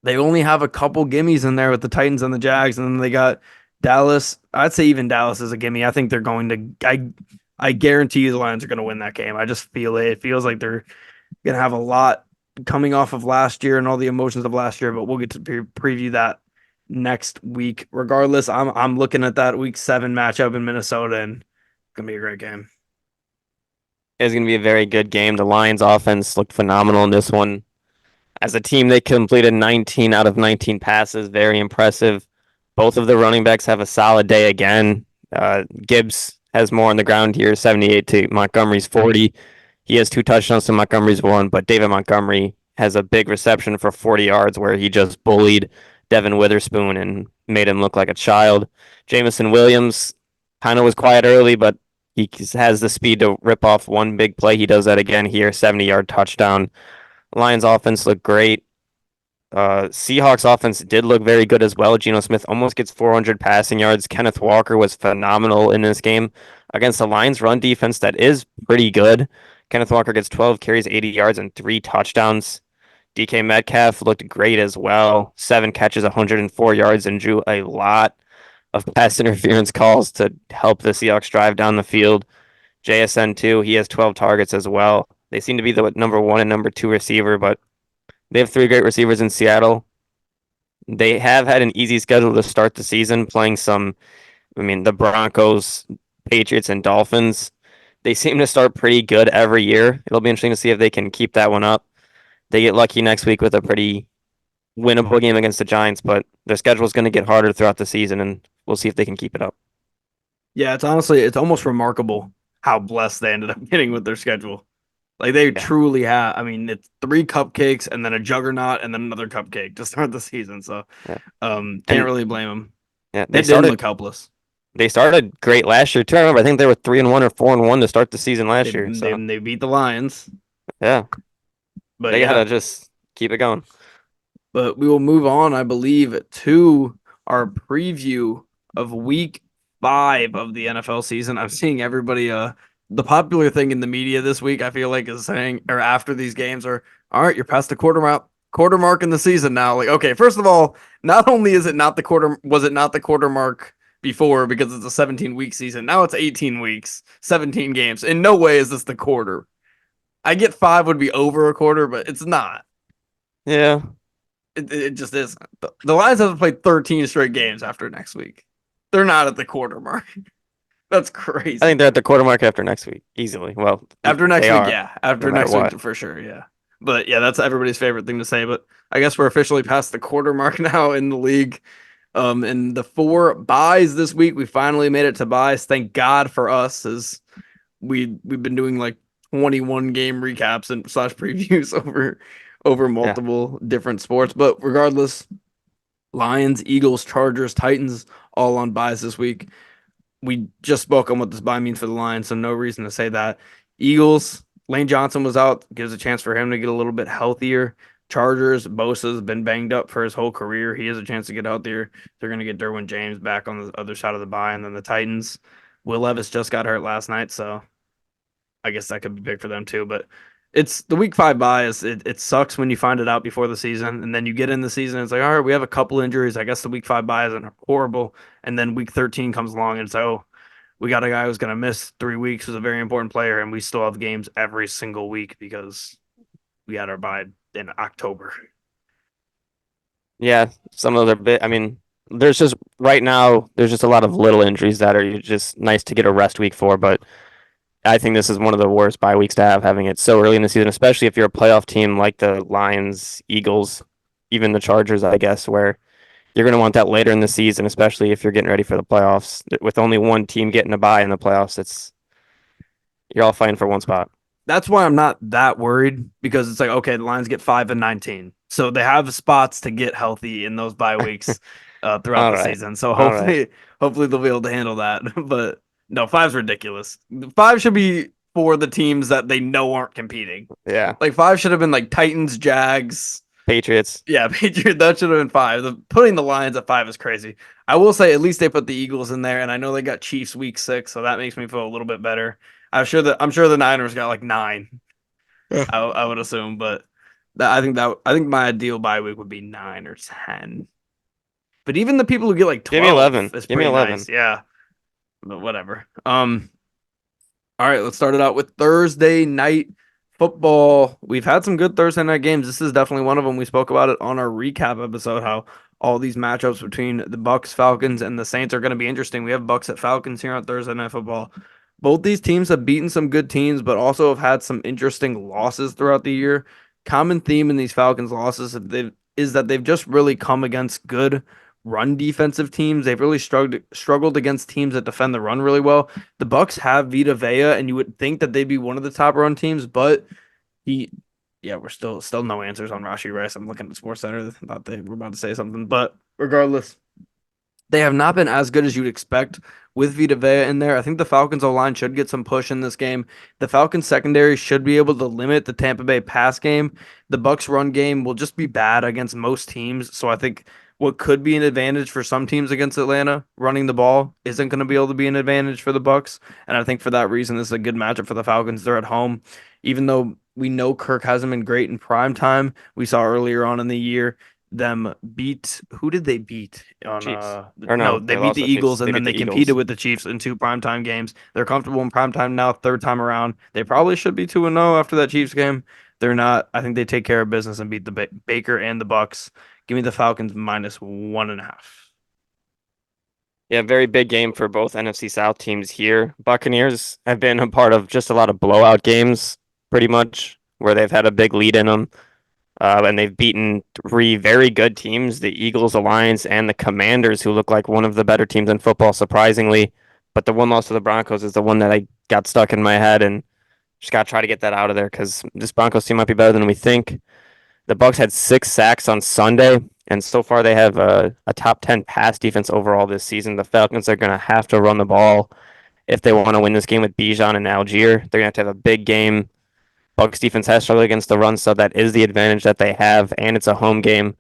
they only have a couple gimmies in there with the Titans and the Jags. And then they got Dallas. I'd say even Dallas is a gimme. I think they're going to, I guarantee you the Lions are going to win that game. I just feel it. It feels like they're going to have a lot coming off of last year and all the emotions of last year, but we'll get to preview that next week. Regardless, I'm looking at that week 7 matchup in Minnesota, and it's going to be a great game. It's going to be a very good game. The Lions offense looked phenomenal in this one. As a team, they completed 19 out of 19 passes. Very impressive. Both of the running backs have a solid day again. Gibbs has more on the ground here, 78 to Montgomery's 40. He has 2 touchdowns to Montgomery's 1, but David Montgomery has a big reception for 40 yards where he just bullied Devin Witherspoon and made him look like a child. Jameson Williams kind of was quiet early, but he has the speed to rip off one big play. He does that again here, 70-yard touchdown. Lions offense looked great. Seahawks offense did look very good as well. Geno Smith almost gets 400 passing yards. Kenneth Walker was phenomenal in this game against the Lions run defense that is pretty good. Kenneth Walker gets 12 carries, 80 yards, and 3 touchdowns. DK Metcalf looked great as well. 7 catches, 104 yards, and drew a lot of pass interference calls to help the Seahawks drive down the field. JSN, too, he has 12 targets as well. They seem to be the number 1 and number 2 receiver, but they have 3 great receivers in Seattle. They have had an easy schedule to start the season, playing the Broncos, Patriots, and Dolphins. They seem to start pretty good every year. It'll be interesting to see if they can keep that one up. They get lucky next week with a pretty winnable game against the Giants, but their schedule is going to get harder throughout the season, and we'll see if they can keep it up. Yeah, it's almost remarkable how blessed they ended up getting with their schedule. Like they truly have. I mean, it's 3 cupcakes and then a juggernaut and then another cupcake to start the season. So, can't really blame them. Yeah, they didn't look helpless. They started great last year too. I remember, I think they were 3-1 or 4-1 to start the season last year. So they beat the Lions. Yeah, but they gotta just keep it going. But we will move on, I believe, to our preview of Week 5 of the NFL season. I'm seeing everybody. The popular thing in the media this week, I feel like, is saying, or after these games, are all right. You're past the quarter mark in the season now. Like, okay, first of all, not only is it not the quarter, was it not the quarter mark before because it's a 17-week season. Now it's 18 weeks, 17 games. In no way is this the quarter. I get 5 would be over a quarter, but it's not. Yeah. It just isn't. The Lions have to play 13 straight games after next week. They're not at the quarter mark. That's crazy. I think they're at the quarter mark after next week, easily. Well, after next week, yeah. After next week, for sure, yeah. But yeah, that's everybody's favorite thing to say. But I guess we're officially past the quarter mark now in the league. And the 4 buys this week, we finally made it to buys. Thank God for us, as we've been doing like 21 game recaps and / previews over multiple different sports. But regardless, Lions, Eagles, Chargers, Titans, all on buys this week. We just spoke on what this buy means for the Lions, so no reason to say that. Eagles, Lane Johnson was out, gives a chance for him to get a little bit healthier. Chargers, Bosa's been banged up for his whole career. He has a chance to get out there. They're going to get Derwin James back on the other side of the buy. And then the Titans, Will Levis just got hurt last night, so I guess that could be big for them too. But it's the week 5 bias. It sucks when you find it out before the season, and then you get in the season. It's like, all right, we have a couple injuries. I guess the week 5 bye isn't horrible, and then week 13 comes along, and it's oh, we got a guy who's gonna miss 3 weeks, who's a very important player, and we still have games every single week because we had our bye in October. Yeah, some of those are bit. I mean, there's just right now there's just a lot of little injuries that are just nice to get a rest week for, but I think this is one of the worst bye weeks to have, having it so early in the season, especially if you're a playoff team like the Lions, Eagles, even the Chargers, I guess, where you're going to want that later in the season, especially if you're getting ready for the playoffs. With only one team getting a bye in the playoffs, it's you're all fighting for one spot. That's why I'm not that worried because it's like, okay, the Lions get 5 and 19. So they have spots to get healthy in those bye weeks throughout All the right, season. So all right, hopefully they'll be able to handle that. But no, five's ridiculous. 5 should be for the teams that they know aren't competing. yeah. Like 5 should have been like Titans, Jags. Patriots. Yeah, Patriot, that should have been 5. Putting the Lions at 5 is crazy. I will say at least they put the Eagles in there, and I know they got Chiefs week 6, so that makes me feel a little bit better. I'm sure the Niners got like 9. I would assume, but I think my ideal bye week would be 9 or 10. But even the people who get like Give me 12 11. is Give me pretty 11. nice. Yeah, but whatever. All right, let's start it out with Thursday night football. We've had some good Thursday night games. This is definitely one of them. We spoke about it on our recap episode how all these matchups between the Bucks, Falcons, and the Saints are going to be interesting. We have Bucks at Falcons here on Thursday night football. Both these teams have beaten some good teams, but also have had some interesting losses throughout the year. Common theme in these Falcons losses is that they've just really come against good run defensive teams. They've really struggled against teams that defend the run really well. The Bucks have Vita Vea, and you would think that they'd be one of the top run teams, but he, yeah, we're still no answers on Rashi Rice. I'm looking at Sports Center. Thought they were about to say something, but regardless, they have not been as good as you'd expect with Vita Vea in there. I think the Falcons O line should get some push in this game. The Falcons secondary should be able to limit the Tampa Bay pass game. The Bucks run game will just be bad against most teams. So I think what could be an advantage for some teams against Atlanta, running the ball, isn't going to be able to be an advantage for the Bucks. And I think for that reason, this is a good matchup for the Falcons. They're at home, even though we know Kirk hasn't been great in prime time. We saw earlier on in the year them beat who did they beat on Chiefs. Or no, no, they they beat lost the the Chiefs. Eagles, They and beat then the they competed Eagles. with the Chiefs in 2 primetime games. They're comfortable in primetime now, third time around. They probably should be 2-0 after that Chiefs game. They're not. I think they take care of business and beat the Baker and the Bucks. Give me the Falcons -1.5. Yeah, very big game for both NFC South teams here. Buccaneers have been a part of just a lot of blowout games, pretty much, where they've had a big lead in them. And they've beaten 3 very good teams, the Eagles, the Lions, and the Commanders, who look like one of the better teams in football, surprisingly. But the one loss to the Broncos is the one that I got stuck in my head, and just got to try to get that out of there because this Broncos team might be better than we think. The Bucks had 6 sacks on Sunday, and so far they have a top 10 pass defense overall this season. The Falcons are going to have to run the ball if they want to win this game with Bijan and Algier. They're going to have a big game. Bucks defense has struggled against the run, so that is the advantage that they have, and it's a home game.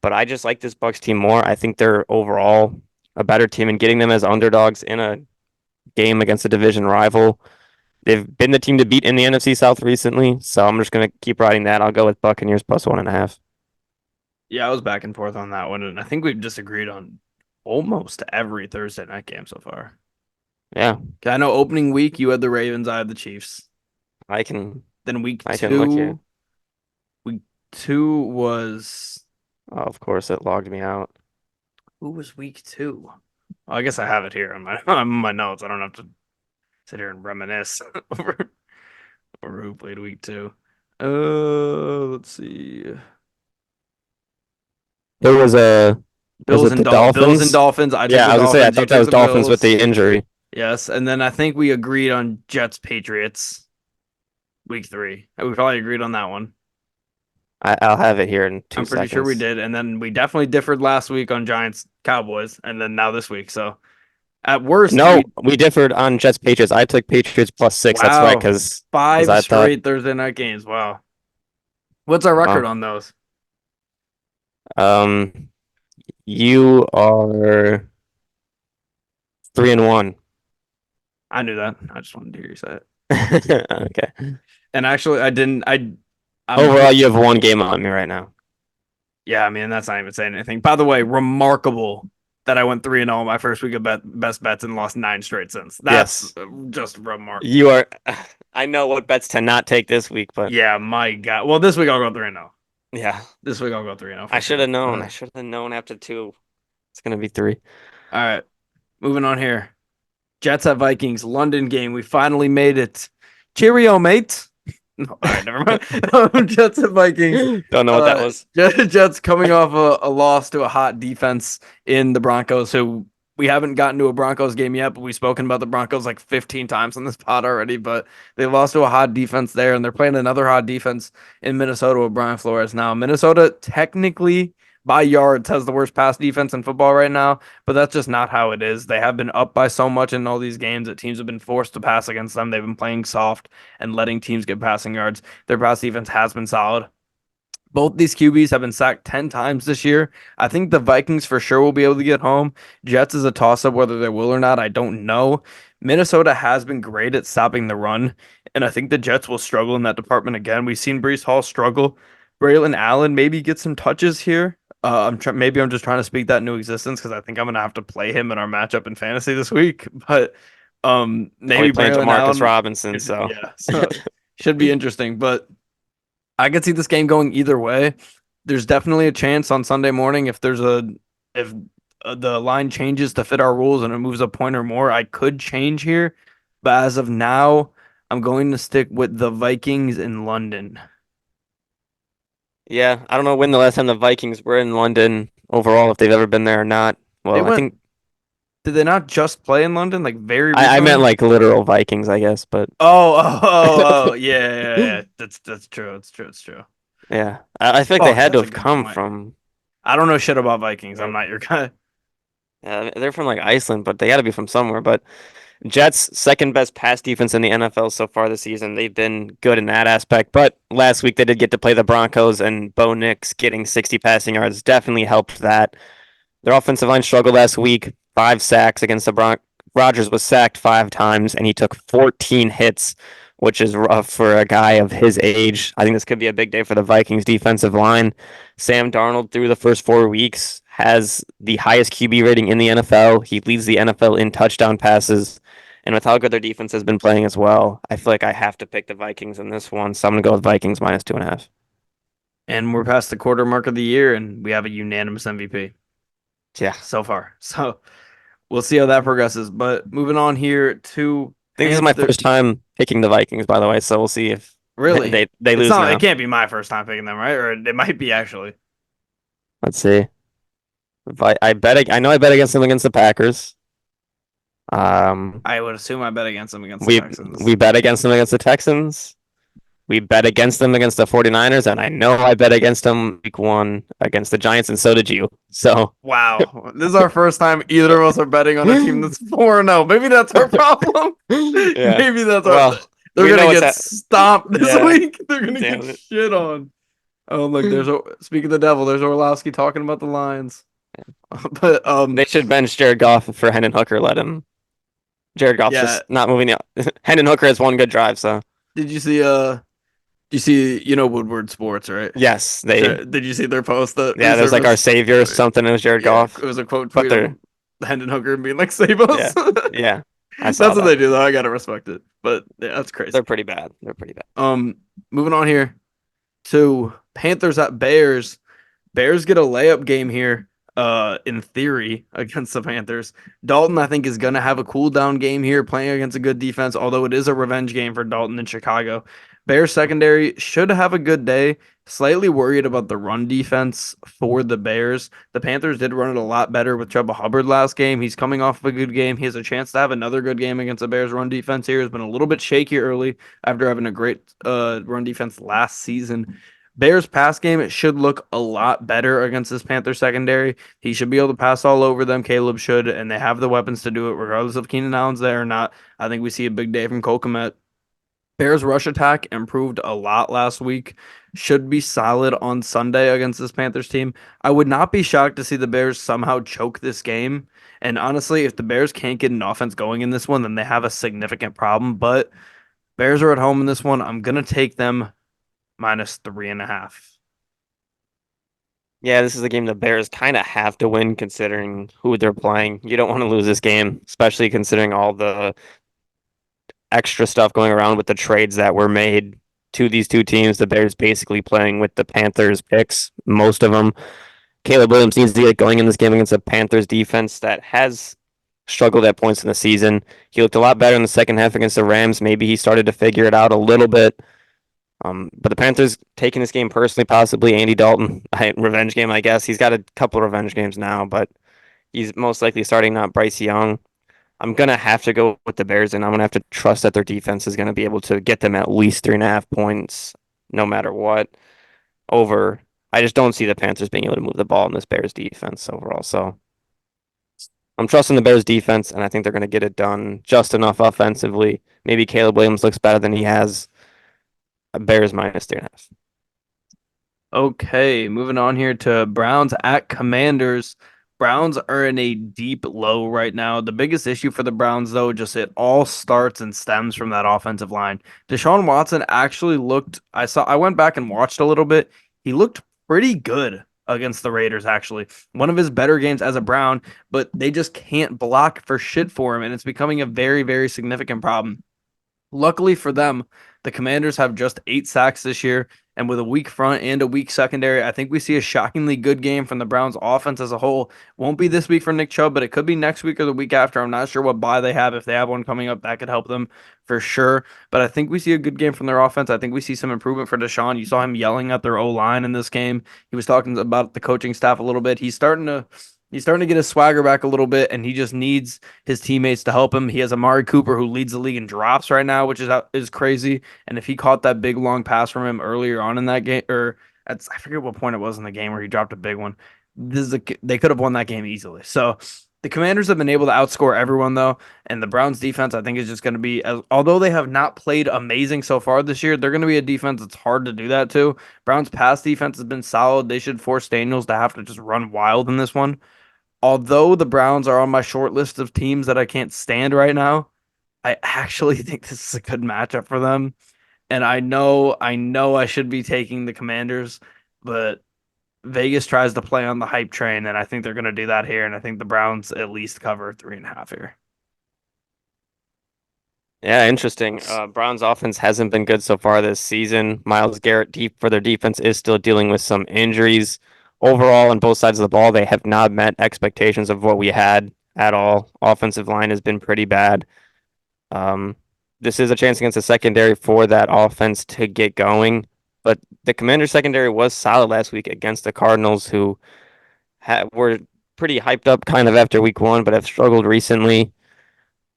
But I just like this Bucks team more. I think they're overall a better team, and getting them as underdogs in a game against a division rival. They've been the team to beat in the NFC South recently, so I'm just gonna keep riding that. I'll go with Buccaneers +1.5. Yeah, I was back and forth on that one, and I think we've disagreed on almost every Thursday night game so far. Yeah, 'Cause I know opening week you had the Ravens, I had the Chiefs. I can Then week I can look here. week two was Oh, of course, it logged me out. who was week 2? Well, I guess I have it here on my on my notes. I don't have to sit here and reminisce over who played week 2. Let's see. There was a was it the Bills and Dolphins? Dolphins. I took Yeah, the I was gonna say I Dolphins. You thought that took was the Dolphins with Bills. the injury. Yes, and then I think we agreed on Jets Patriots week 3. We probably agreed on that one. I'll have it here in two I'm pretty sure we seconds. did, and then we definitely differed last week on Giants Cowboys, and then now this week. So at worst, No, we we differed on Jets Patriots. I took Patriots +6. That's right, wow, because five I thought straight Thursday night games. Wow, what's our record wow. on those? Um, you are 3-1. I knew that. I just wanted to hear you say it. Okay. And actually, I didn't. I'm Overall, you have one game on me right now. Yeah, I mean that's not even saying anything. By the way, remarkable that I went 3-0 my first week of best bets and lost 9 straight since. That's Yes. just remarkable. You are. I know what bets to not take this week, but Yeah, my God. Well, this week I'll go 3-0. yeah, This week I'll go 3-0 I for should sure. have known. I should have known after two. It's gonna be three. All right, moving on here. Jets at Vikings London game. We finally made it. Cheerio, mate. No, all right, never mind. Jets and Vikings. Don't know what that was. Jets coming off a loss to a hot defense in the Broncos, who we haven't gotten to a Broncos game yet, but we've spoken about the Broncos like 15 times on this pod already. But they lost to a hot defense there, and they're playing another hot defense in Minnesota with Brian Flores now. Minnesota technically by yards has the worst pass defense in football right now, but that's just not how it is. They have been up by so much in all these games that teams have been forced to pass against them. They've been playing soft and letting teams get passing yards. Their pass defense has been solid. Both these QBs have been sacked 10 times this year. I think the Vikings for sure will be able to get home. Jets is a toss up whether they will or not. I don't know. Minnesota has been great at stopping the run, and I think the Jets will struggle in that department again. We've seen Breece Hall struggle. Braylon Allen maybe get some touches here. Maybe I'm just trying to speak that into existence because I think I'm gonna have to play him in our matchup in fantasy this week. But Only maybe playing Braylon Jamarcus Allen, Robinson, so yeah, so should be interesting. But I could see this game going either way. There's definitely a chance on Sunday morning if the line changes to fit our rules and it moves a point or more, I could change here. But as of now, I'm going to stick with the Vikings in London. yeah. I don't know when the last time the Vikings were in London overall, if they've ever been there or not. They Well, I went. think Did they not just play in London like very I meant recently? like literal Vikings, I guess, but Yeah. That's true. It's true. It's true. yeah, I feel like they Fuck, had to that's a have good come point. from. I don't know shit about Vikings. I'm Right. not your guy. Yeah, they're from like Iceland, but they got to be from somewhere. But Jets second best pass defense in the NFL so far this season. They've been good in that aspect. But last week they did get to play the Broncos, and Bo Nix getting 60 passing yards definitely helped that. Their offensive line struggled last week. 5 sacks against the Broncos. Rodgers was sacked 5 times, and he took 14 hits, which is rough for a guy of his age. I think this could be a big day for the Vikings defensive line. Sam Darnold, through the first 4 weeks, has the highest QB rating in the NFL. He leads the NFL in touchdown passes. And with how good their defense has been playing as well, I feel like I have to pick the Vikings in this one. So I'm going to go with Vikings minus 2.5. And we're past the quarter mark of the year, and we have a unanimous MVP Yeah. so far. So we'll see how that progresses. But moving on here to I think this is my Panther. first time picking the Vikings, by the way. So we'll see if Really, they it's lose not. It now. can't be my first time picking them, right? Or it might be actually. Let's see. If I bet I know I bet against them against the Packers. Um, I would assume I bet against them against the we Texans. we bet against them against the Texans. We bet against them against the 49ers, and I know I bet against them week 1 against the Giants, and so did you. So Wow, this is our first time either of us are betting on a team that's 4-0. Maybe that's our problem. yeah. Maybe that's our. Well, They're we know gonna what's get that. stomped this Yeah. week. They're gonna Damn get it. shit on. Oh, look, speaking of the devil, there's Orlowski talking about the Lions. But They should bench Jared Goff for Hendon Hooker. Let him. Jared Goff's yeah. just not moving. Hendon Hooker has one good drive, so Did you see Woodward Sports, right? yes, they. Did you see their post that Yeah, there's like our savior or something. It was Jared Yeah, Goff, it was a quote but tweet they're of Hendon Hooker being like, "Save us." yeah, yeah. I That's saw what that. they do, though. I gotta respect it. But yeah, that's crazy. They're pretty bad. They're pretty bad. Moving on here to Panthers at Bears. Bears get a layup game here, in theory, against the Panthers. Dalton, I think, is gonna have a cool down game here, playing against a good defense, although it is a revenge game for Dalton in Chicago. Bears secondary should have a good day. Slightly worried about the run defense for the Bears. The Panthers did run it a lot better with Chuba Hubbard last game. He's coming off of a good game. He has a chance to have another good game against the Bears run defense here. Has been a little bit shaky early after having a great run defense last season. Bears pass game, it should look a lot better against this Panther secondary. He should be able to pass all over them. Caleb should, and they have the weapons to do it, regardless of Keenan Allen's there or not. I think we see a big day from Cole Kmet. Bears rush attack improved a lot last week. Should be solid on Sunday against this Panthers team. I would not be shocked to see the Bears somehow choke this game. And honestly, if the Bears can't get an offense going in this one, then they have a significant problem. But Bears are at home in this one. I'm gonna take them -3.5. Yeah, this is a game the Bears kind of have to win considering who they're playing. You don't want to lose this game, especially considering all the extra stuff going around with the trades that were made to these two teams. The Bears basically playing with the Panthers picks, most of them. Caleb Williams needs to get going in this game against a Panthers defense that has struggled at points in the season. He looked a lot better in the second half against the Rams. Maybe he started to figure it out a little bit. But the Panthers taking this game personally, possibly Andy Dalton, revenge game, I guess. He's got a couple of revenge games now, but he's most likely starting not Bryce Young. I'm gonna have to go with the Bears, and I'm gonna have to trust that their defense is gonna be able to get them at least 3.5 points, no matter what. Over, I just don't see the Panthers being able to move the ball in this Bears defense overall. So I'm trusting the Bears defense, and I think they're gonna get it done just enough offensively. Maybe Caleb Williams looks better than he has. Bears -3.5. Okay, moving on here to Browns at Commanders. Browns are in a deep low right now. The biggest issue for the Browns, though, just it all starts and stems from that offensive line. Deshaun Watson actually looked, I went back and watched a little bit. He looked pretty good against the Raiders, actually. One of his better games as a Brown, but they just can't block for shit for him, and it's becoming a very, very significant problem. Luckily for them, the Commanders have just 8 sacks this year, and with a weak front and a weak secondary, I think we see a shockingly good game from the Browns offense as a whole. Won't be this week for Nick Chubb, but it could be next week or the week after. I'm not sure what bye they have. If they have one coming up, that could help them for sure. But I think we see a good game from their offense. I think we see some improvement for Deshaun. You saw him yelling at their O-line in this game. He was talking about the coaching staff a little bit. He's starting to get his swagger back a little bit, and he just needs his teammates to help him. He has Amari Cooper, who leads the league in drops right now, which is crazy. And if he caught that big long pass from him earlier on in that game, or I forget what point it was in the game where he dropped a big one, they could have won that game easily. So the Commanders have been able to outscore everyone though, and the Browns defense I think is just going to be, although they have not played amazing so far this year, they're going to be a defense that's hard to do that to. Browns pass defense has been solid. They should force Daniels to have to just run wild in this one. Although the Browns are on my short list of teams that I can't stand right now, I actually think this is a good matchup for them. And I know I should be taking the Commanders, but Vegas tries to play on the hype train, and I think they're going to do that here. And I think the Browns at least cover 3.5 here. Yeah, interesting. Browns offense hasn't been good so far this season. Myles Garrett, deep for their defense, is still dealing with some injuries. Overall, on both sides of the ball, they have not met expectations of what we had at all. Offensive line has been pretty bad. Um, this is a chance against the secondary for that offense to get going. But the Commander secondary was solid last week against the Cardinals, who were pretty hyped up kind of after week one, but have struggled recently.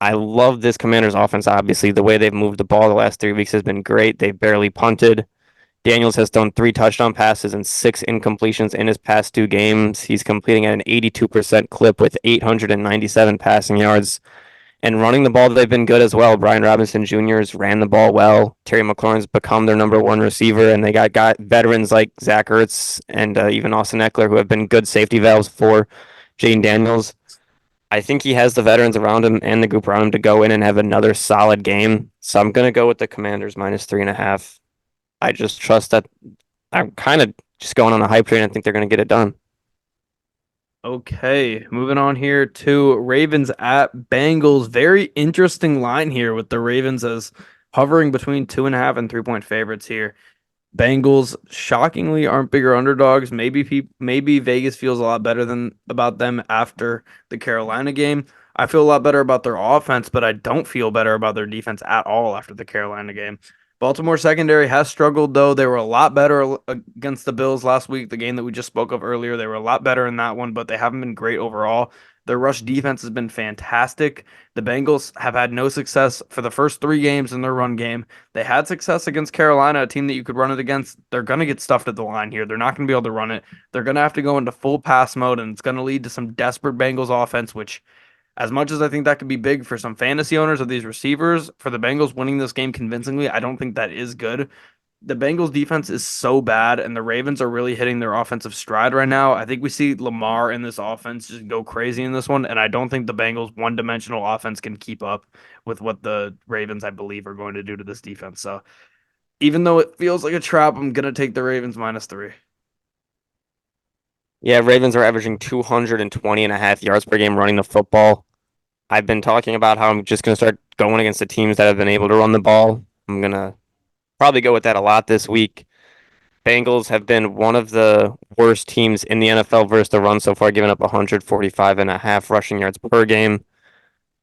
I love this Commanders offense, obviously. The way they've moved the ball the last 3 weeks has been great. They've barely punted. Daniels has thrown 3 touchdown passes and 6 incompletions in his past 2 games. He's completing at an 82% clip with 897 passing yards. And running the ball, they've been good as well. Brian Robinson Jr. has ran the ball well. Terry McLaurin's become their #1 receiver, and they got veterans like Zach Ertz and even Austin Eckler, who have been good safety valves for Jaden Daniels. I think he has the veterans around him and the group around him to go in and have another solid game. So I'm going to go with the Commanders -3.5. I just trust that I'm kind of just going on a hype train. I think they're going to get it done. Okay, moving on here to Ravens at Bengals. Very interesting line here with the Ravens as hovering between 2.5 and 3-point favorites here. Bengals shockingly aren't bigger underdogs. Maybe Vegas feels a lot better than about them after the Carolina game. I feel a lot better about their offense, but I don't feel better about their defense at all after the Carolina game. Baltimore secondary has struggled though. They were a lot better against the Bills last week, the game that we just spoke of earlier. They were a lot better in that one, but they haven't been great overall. Their rush defense has been fantastic. The Bengals have had no success for the first 3 games in their run game. They had success against Carolina, a team that you could run it against. They're going to get stuffed at the line here. They're not going to be able to run it. They're going to have to go into full pass mode, and it's going to lead to some desperate Bengals offense, which As much as I think that could be big for some fantasy owners of these receivers, for the Bengals winning this game convincingly, I don't think that is good. The Bengals defense is so bad, and the Ravens are really hitting their offensive stride right now. I think we see Lamar in this offense just go crazy in this one, and I don't think the Bengals one-dimensional offense can keep up with what the Ravens, I believe, are going to do to this defense. So even though it feels like a trap, I'm gonna take the Ravens -3. Yeah, Ravens are averaging 220.5 yards per game running the football. I've been talking about how I'm just going to start going against the teams that have been able to run the ball. I'm going to probably go with that a lot this week. Bengals have been one of the worst teams in the NFL versus the run so far, giving up 145.5 rushing yards per game.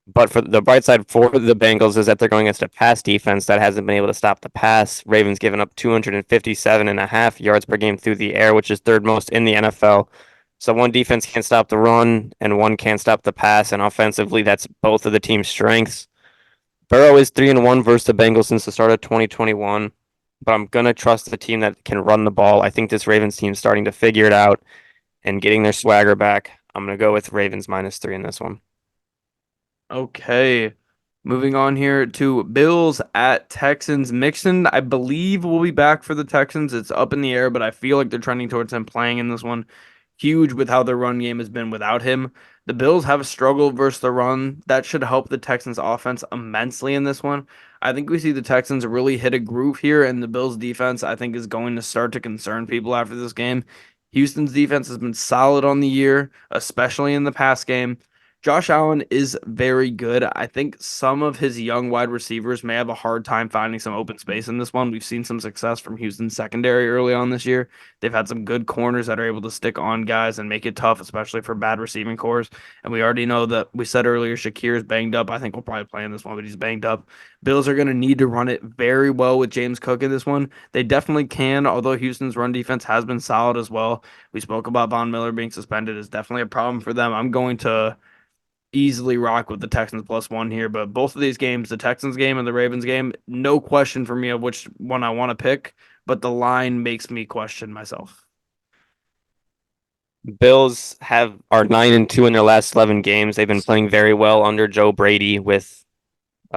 But for the bright side for the Bengals is that they're going against a pass defense that hasn't been able to stop the pass. Ravens giving up 257.5 yards per game through the air, which is third most in the NFL. So one defense can't stop the run and one can't stop the pass. And offensively, that's both of the team's strengths. Burrow is 3-1 versus the Bengals since the start of 2021. But I'm gonna trust the team that can run the ball. I think this Ravens team is starting to figure it out and getting their swagger back. I'm gonna go with Ravens -3 in this one. Okay. Moving on here to Bills at Texans. Mixon, I believe, will be back for the Texans. It's up in the air, but I feel like they're trending towards him playing in this one. Huge with how their run game has been without him. The Bills have struggled versus the run. That should help the Texans offense immensely in this one. I think we see the Texans really hit a groove here, and the Bills defense, I think, is going to start to concern people after this game. Houston's defense has been solid on the year, especially in the pass game. Josh Allen is very good. I think some of his young wide receivers may have a hard time finding some open space in this one. We've seen some success from Houston's secondary early on this year. They've had some good corners that are able to stick on guys and make it tough, especially for bad receiving cores. And we already know that we said earlier Shakir is banged up. I think we'll probably play in this one, but he's banged up. Bills are going to need to run it very well with James Cook in this one. They definitely can, although Houston's run defense has been solid as well. We spoke about Von Miller being suspended is definitely a problem for them. I'm going to easily rock with the Texans +1 here. But both of these games, the Texans game and the Ravens game, no question for me of which one I want to pick. But the line makes me question myself. Bills are 9-2 in their last 11 games. They've been playing very well under Joe Brady with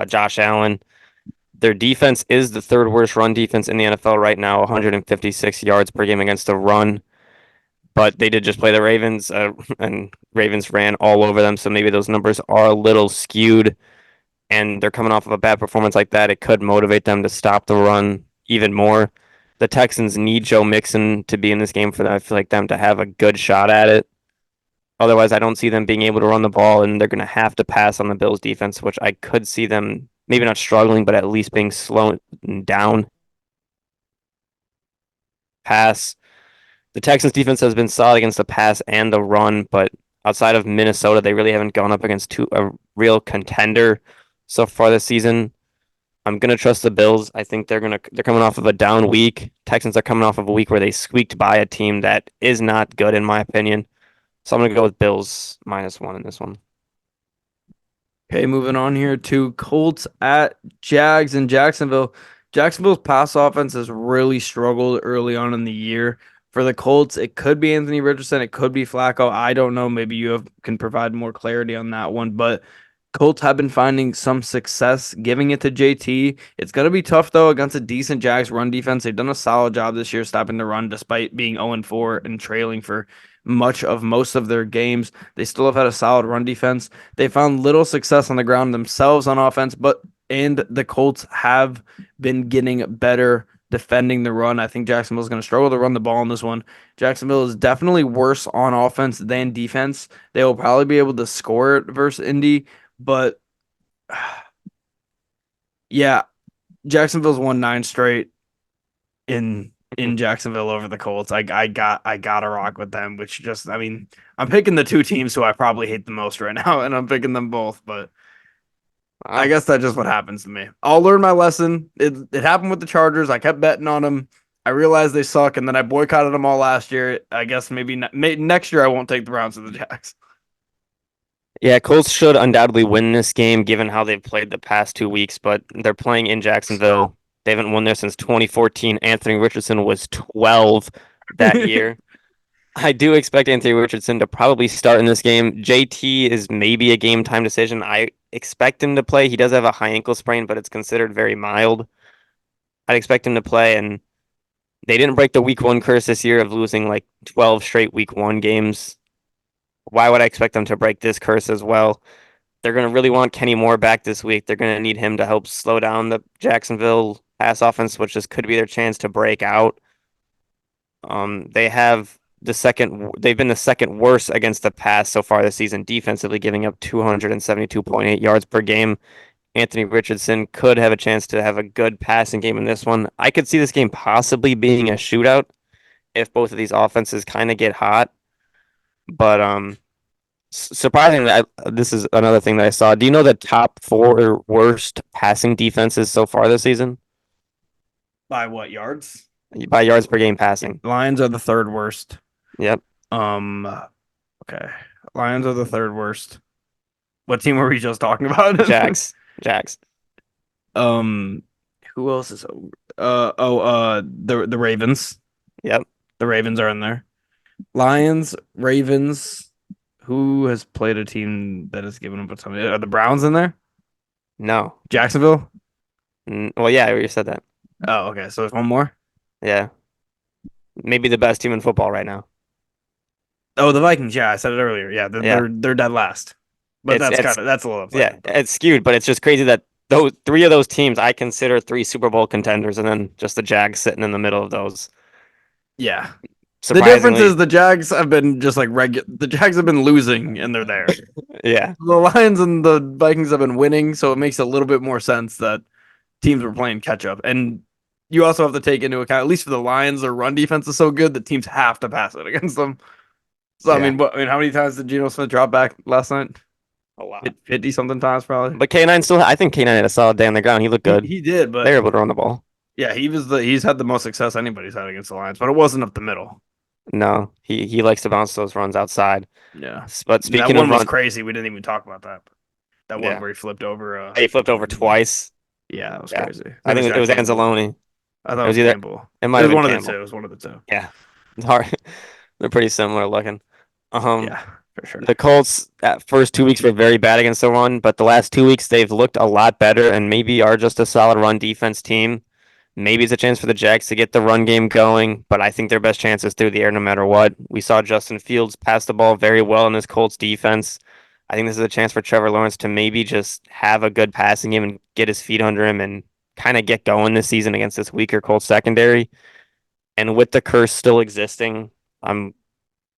Josh Allen. Their defense is the third worst run defense in the NFL right now, 156 yards per game against the run. But they did just play the Ravens, and Ravens ran all over them. So maybe those numbers are a little skewed, and they're coming off of a bad performance like that. It could motivate them to stop the run even more. The Texans need Joe Mixon to be in this game for them. I feel like them to have a good shot at it. Otherwise, I don't see them being able to run the ball, and they're going to have to pass on the Bills' defense, which I could see them maybe not struggling, but at least being slowed down. Pass. The Texans' defense has been solid against the pass and the run, but outside of Minnesota, they really haven't gone up against a real contender so far this season. I'm gonna trust the Bills. I think they're coming off of a down week. Texans are coming off of a week where they squeaked by a team that is not good in my opinion. So I'm gonna go with Bills -1 in this one. Okay, moving on here to Colts at Jags in Jacksonville. Jacksonville's pass offense has really struggled early on in the year. For the Colts, it could be Anthony Richardson, it could be Flacco. I don't know. Maybe can provide more clarity on that one, but Colts have been finding some success giving it to JT. It's going to be tough, though, against a decent Jags run defense. They've done a solid job this year stopping the run despite being 0-4 and trailing for most of their games. They still have had a solid run defense. They found little success on the ground themselves on offense, and the Colts have been getting better defending the run. I think Jacksonville's going to struggle to run the ball in this one. Jacksonville is definitely worse on offense than defense. They will probably be able to score it versus Indy, but yeah, Jacksonville's won 9 straight in Jacksonville over the Colts. I gotta rock with them, which just I mean, I'm picking the two teams who I probably hate the most right now, and I'm picking them both, but I guess that's just what happens to me. I'll learn my lesson. It happened with the Chargers. I kept betting on them. I realized they suck, and then I boycotted them all last year. I guess maybe next year I won't take the Browns to the Jacks. Yeah, Colts should undoubtedly win this game given how they've played the past 2 weeks, but they're playing in Jacksonville. They haven't won there since 2014. Anthony Richardson was 12 that year. I do expect Anthony Richardson to probably start in this game. JT is maybe a game time decision. I expect him to play. He does have a high ankle sprain, but it's considered very mild. I'd expect him to play, and they didn't break the week one curse this year of losing like 12 straight week one games. Why would I expect them to break this curse as well? They're going to really want Kenny Moore back this week. They're going to need him to help slow down the Jacksonville pass offense, which just could be their chance to break out. They have they've been the second worst against the pass so far this season defensively, giving up 272.8 yards per game. Anthony Richardson could have a chance to have a good passing game in this one. I could see this game possibly being a shootout if both of these offenses kind of get hot. But surprisingly, this is another thing that I saw. Do you know the top four worst passing defenses so far this season By what yards? by yards per game passing? Lions are the third worst. Yep, Um, okay. Lions are the third worst. What team were we just talking about? Jags. Um, who else is the Ravens. Yep, The Ravens are in there. Lions, Ravens. Who has played a team that has given up a ton? Are the Browns in there? no. Jacksonville? Well, yeah, you said that. Oh, okay. So there's one more. Yeah, maybe the best team in football right now. Oh, the Vikings. Yeah, I said it earlier. Yeah, they're Yeah, they're dead last. But it's that's a little yeah, upsetting. it's skewed, but it's just crazy that those three of those teams I consider three Super Bowl contenders, and then just the Jags sitting in the middle of those. Yeah. The difference Surprisingly, is the Jags have been just like regular. The Jags have been losing and they're there. yeah, The Lions and the Vikings have been winning, so it makes a little bit more sense that teams were playing catch up. And you also have to take into account, at least for the Lions, their run defense is so good that teams have to pass it against them. So yeah, how many times did Geno Smith drop back last night? a lot. 50 something times probably. But K9 still, I think K9 had a solid day on the ground. He looked He, good. he did, They were but able to run the ball. yeah, he's had the most success anybody's had against the Lions, but it wasn't up the middle. No, he likes to bounce those runs outside. Yeah. But That speaking of one was run, crazy. We didn't even talk about that. That one yeah, where he flipped over he flipped over twice. yeah, that was Yeah, crazy. I think it was Campbell. Anzalone. I thought It it was was either Campbell. it It might was have been one of the Campbell. two. It was one of the two. Yeah, it's hard. They're pretty similar looking. Um, Yeah, for sure. the Colts at first 2 weeks were very bad against the run, but the last 2 weeks they've looked a lot better and maybe are just a solid run defense team. Maybe it's a chance for the Jags to get the run game going, but I think their best chance is through the air no matter what. We saw Justin Fields pass the ball very well in this Colts defense. I think this is a chance for Trevor Lawrence to maybe just have a good passing game and get his feet under him and kind of get going this season against this weaker Colts secondary. And with the curse still existing, I'm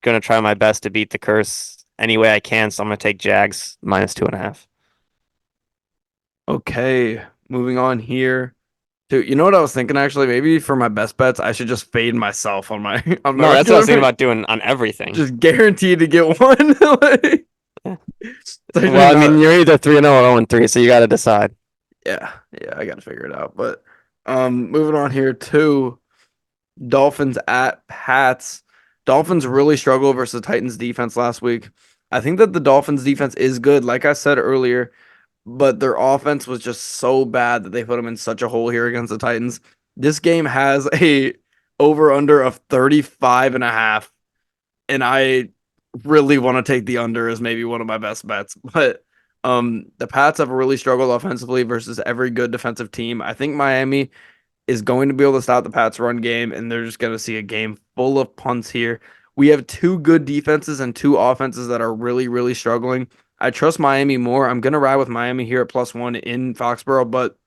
going to try my best to beat the curse any way I can. So I'm going to take Jags -2.5. Okay, moving on here. Dude, you know what I was thinking actually? Maybe for my best bets, I should just fade myself on my on my No, that's what I was thinking regular. about doing on everything. Just guaranteed to get one. Like, it's actually Well, I mean, not. you're either 3-0 or 0-3, so you got to decide. Yeah, yeah, I gotta figure it out. But moving on here to Dolphins at Pats. Dolphins really struggled versus Titans defense last week. I think that the Dolphins defense is good, like I said earlier, but their offense was just so bad that they put them in such a hole here against the Titans. This game has a over under of 35.5, and I really want to take the under as maybe one of my best bets. But the Pats have really struggled offensively versus every good defensive team. I think Miami is going to be able to stop the Pats run game, and they're just going to see a game full of punts here. We have two good defenses and two offenses that are really, really struggling. I trust Miami more. I'm going to ride with Miami here at +1 in Foxborough, but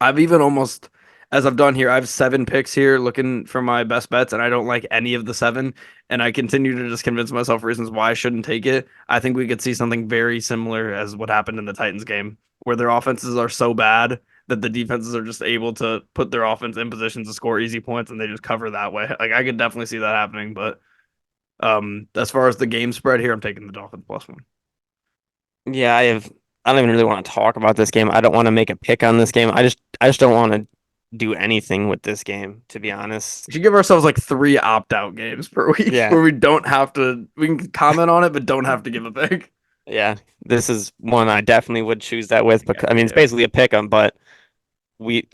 I've even almost, as I've done here, I have 7 picks here looking for my best bets, and I don't like any of the 7. And I continue to just convince myself reasons why I shouldn't take it. I think we could see something very similar as what happened in the Titans game, where their offenses are so bad that the defenses are just able to put their offense in position to score easy points, and they just cover that way. Like I could definitely see that happening, but as far as the game spread here, I'm taking the Dolphins +1. Yeah, I don't even really want to talk about this game. I don't want to make a pick on this game. I just don't want to do anything with this game, to be honest. We should give ourselves like 3 opt-out games per week Yeah. where we don't have to. We can comment on it, but don't have to give a pick. Yeah, this is one I definitely would choose that with because I mean it's Yeah. basically a pick 'em, but we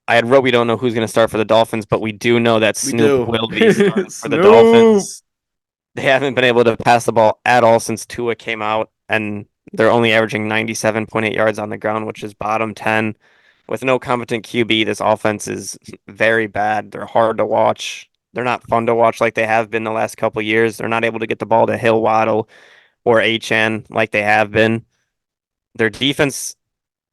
I had wrote we don't know who's going to start for the Dolphins, but we do know that We Snoop do. will be starting for the Snoop. Dolphins. They haven't been able to pass the ball at all since Tua came out, and they're only averaging 97.8 yards on the ground, which is bottom 10. With no competent QB, this offense is very bad. They're hard to watch. They're not fun to watch like they have been the last couple years. They're not able to get the ball to Hill Waddle or HN like they have been. Their defense,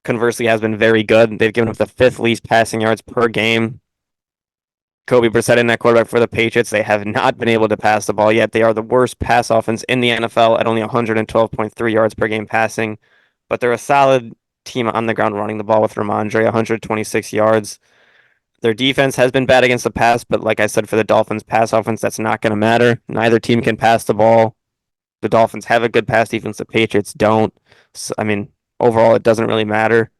conversely, has been very good. They've given up the fifth least passing yards per game. Kobe Brissett in that quarterback for the Patriots. They have not been able to pass the ball yet. They are the worst pass offense in the NFL at only 112.3 yards per game passing, but they're a solid team on the ground running the ball with Ramondre, 126 yards. Their defense has been bad against the pass, but like I said, for the Dolphins pass offense, that's not going to matter. Neither team can pass the ball. The Dolphins have a good pass defense. The Patriots don't. So, I mean, overall, it doesn't really matter.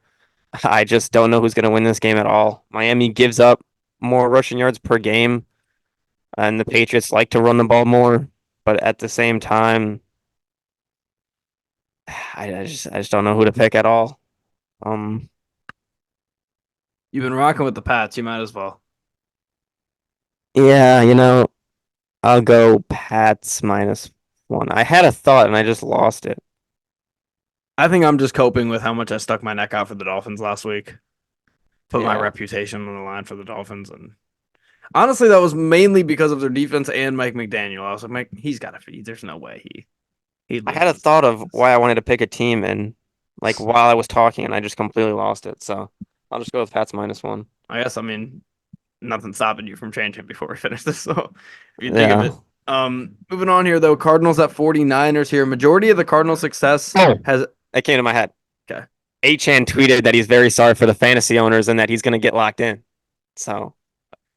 I just don't know who's going to win this game at all. Miami gives up more rushing yards per game, and the Patriots like to run the ball more, but at the same time, I just don't know who to pick at all. Um, You've been rocking with the Pats. You might as well. yeah, I'll go Pats -1. I had a thought and I just lost it. I think I'm just coping with how much I stuck my neck out for the Dolphins last week. Put my Yeah, reputation on the line for the Dolphins, and honestly, that was mainly because of their defense and Mike McDaniel. I was like, Mike, he's got to feed. There's no way he I had a loses. thought of why I wanted to pick a team, and like while I was talking, and I just completely lost it. So I'll just go with Pats -1. I guess I mean nothing's stopping you from changing before we finish this. So if you think of Yeah. it. Moving on here though, Cardinals at 49ers here. Majority of the Cardinals success Oh, has that came to my head. okay. Achan tweeted that he's very sorry for the fantasy owners and that he's going to get locked in. So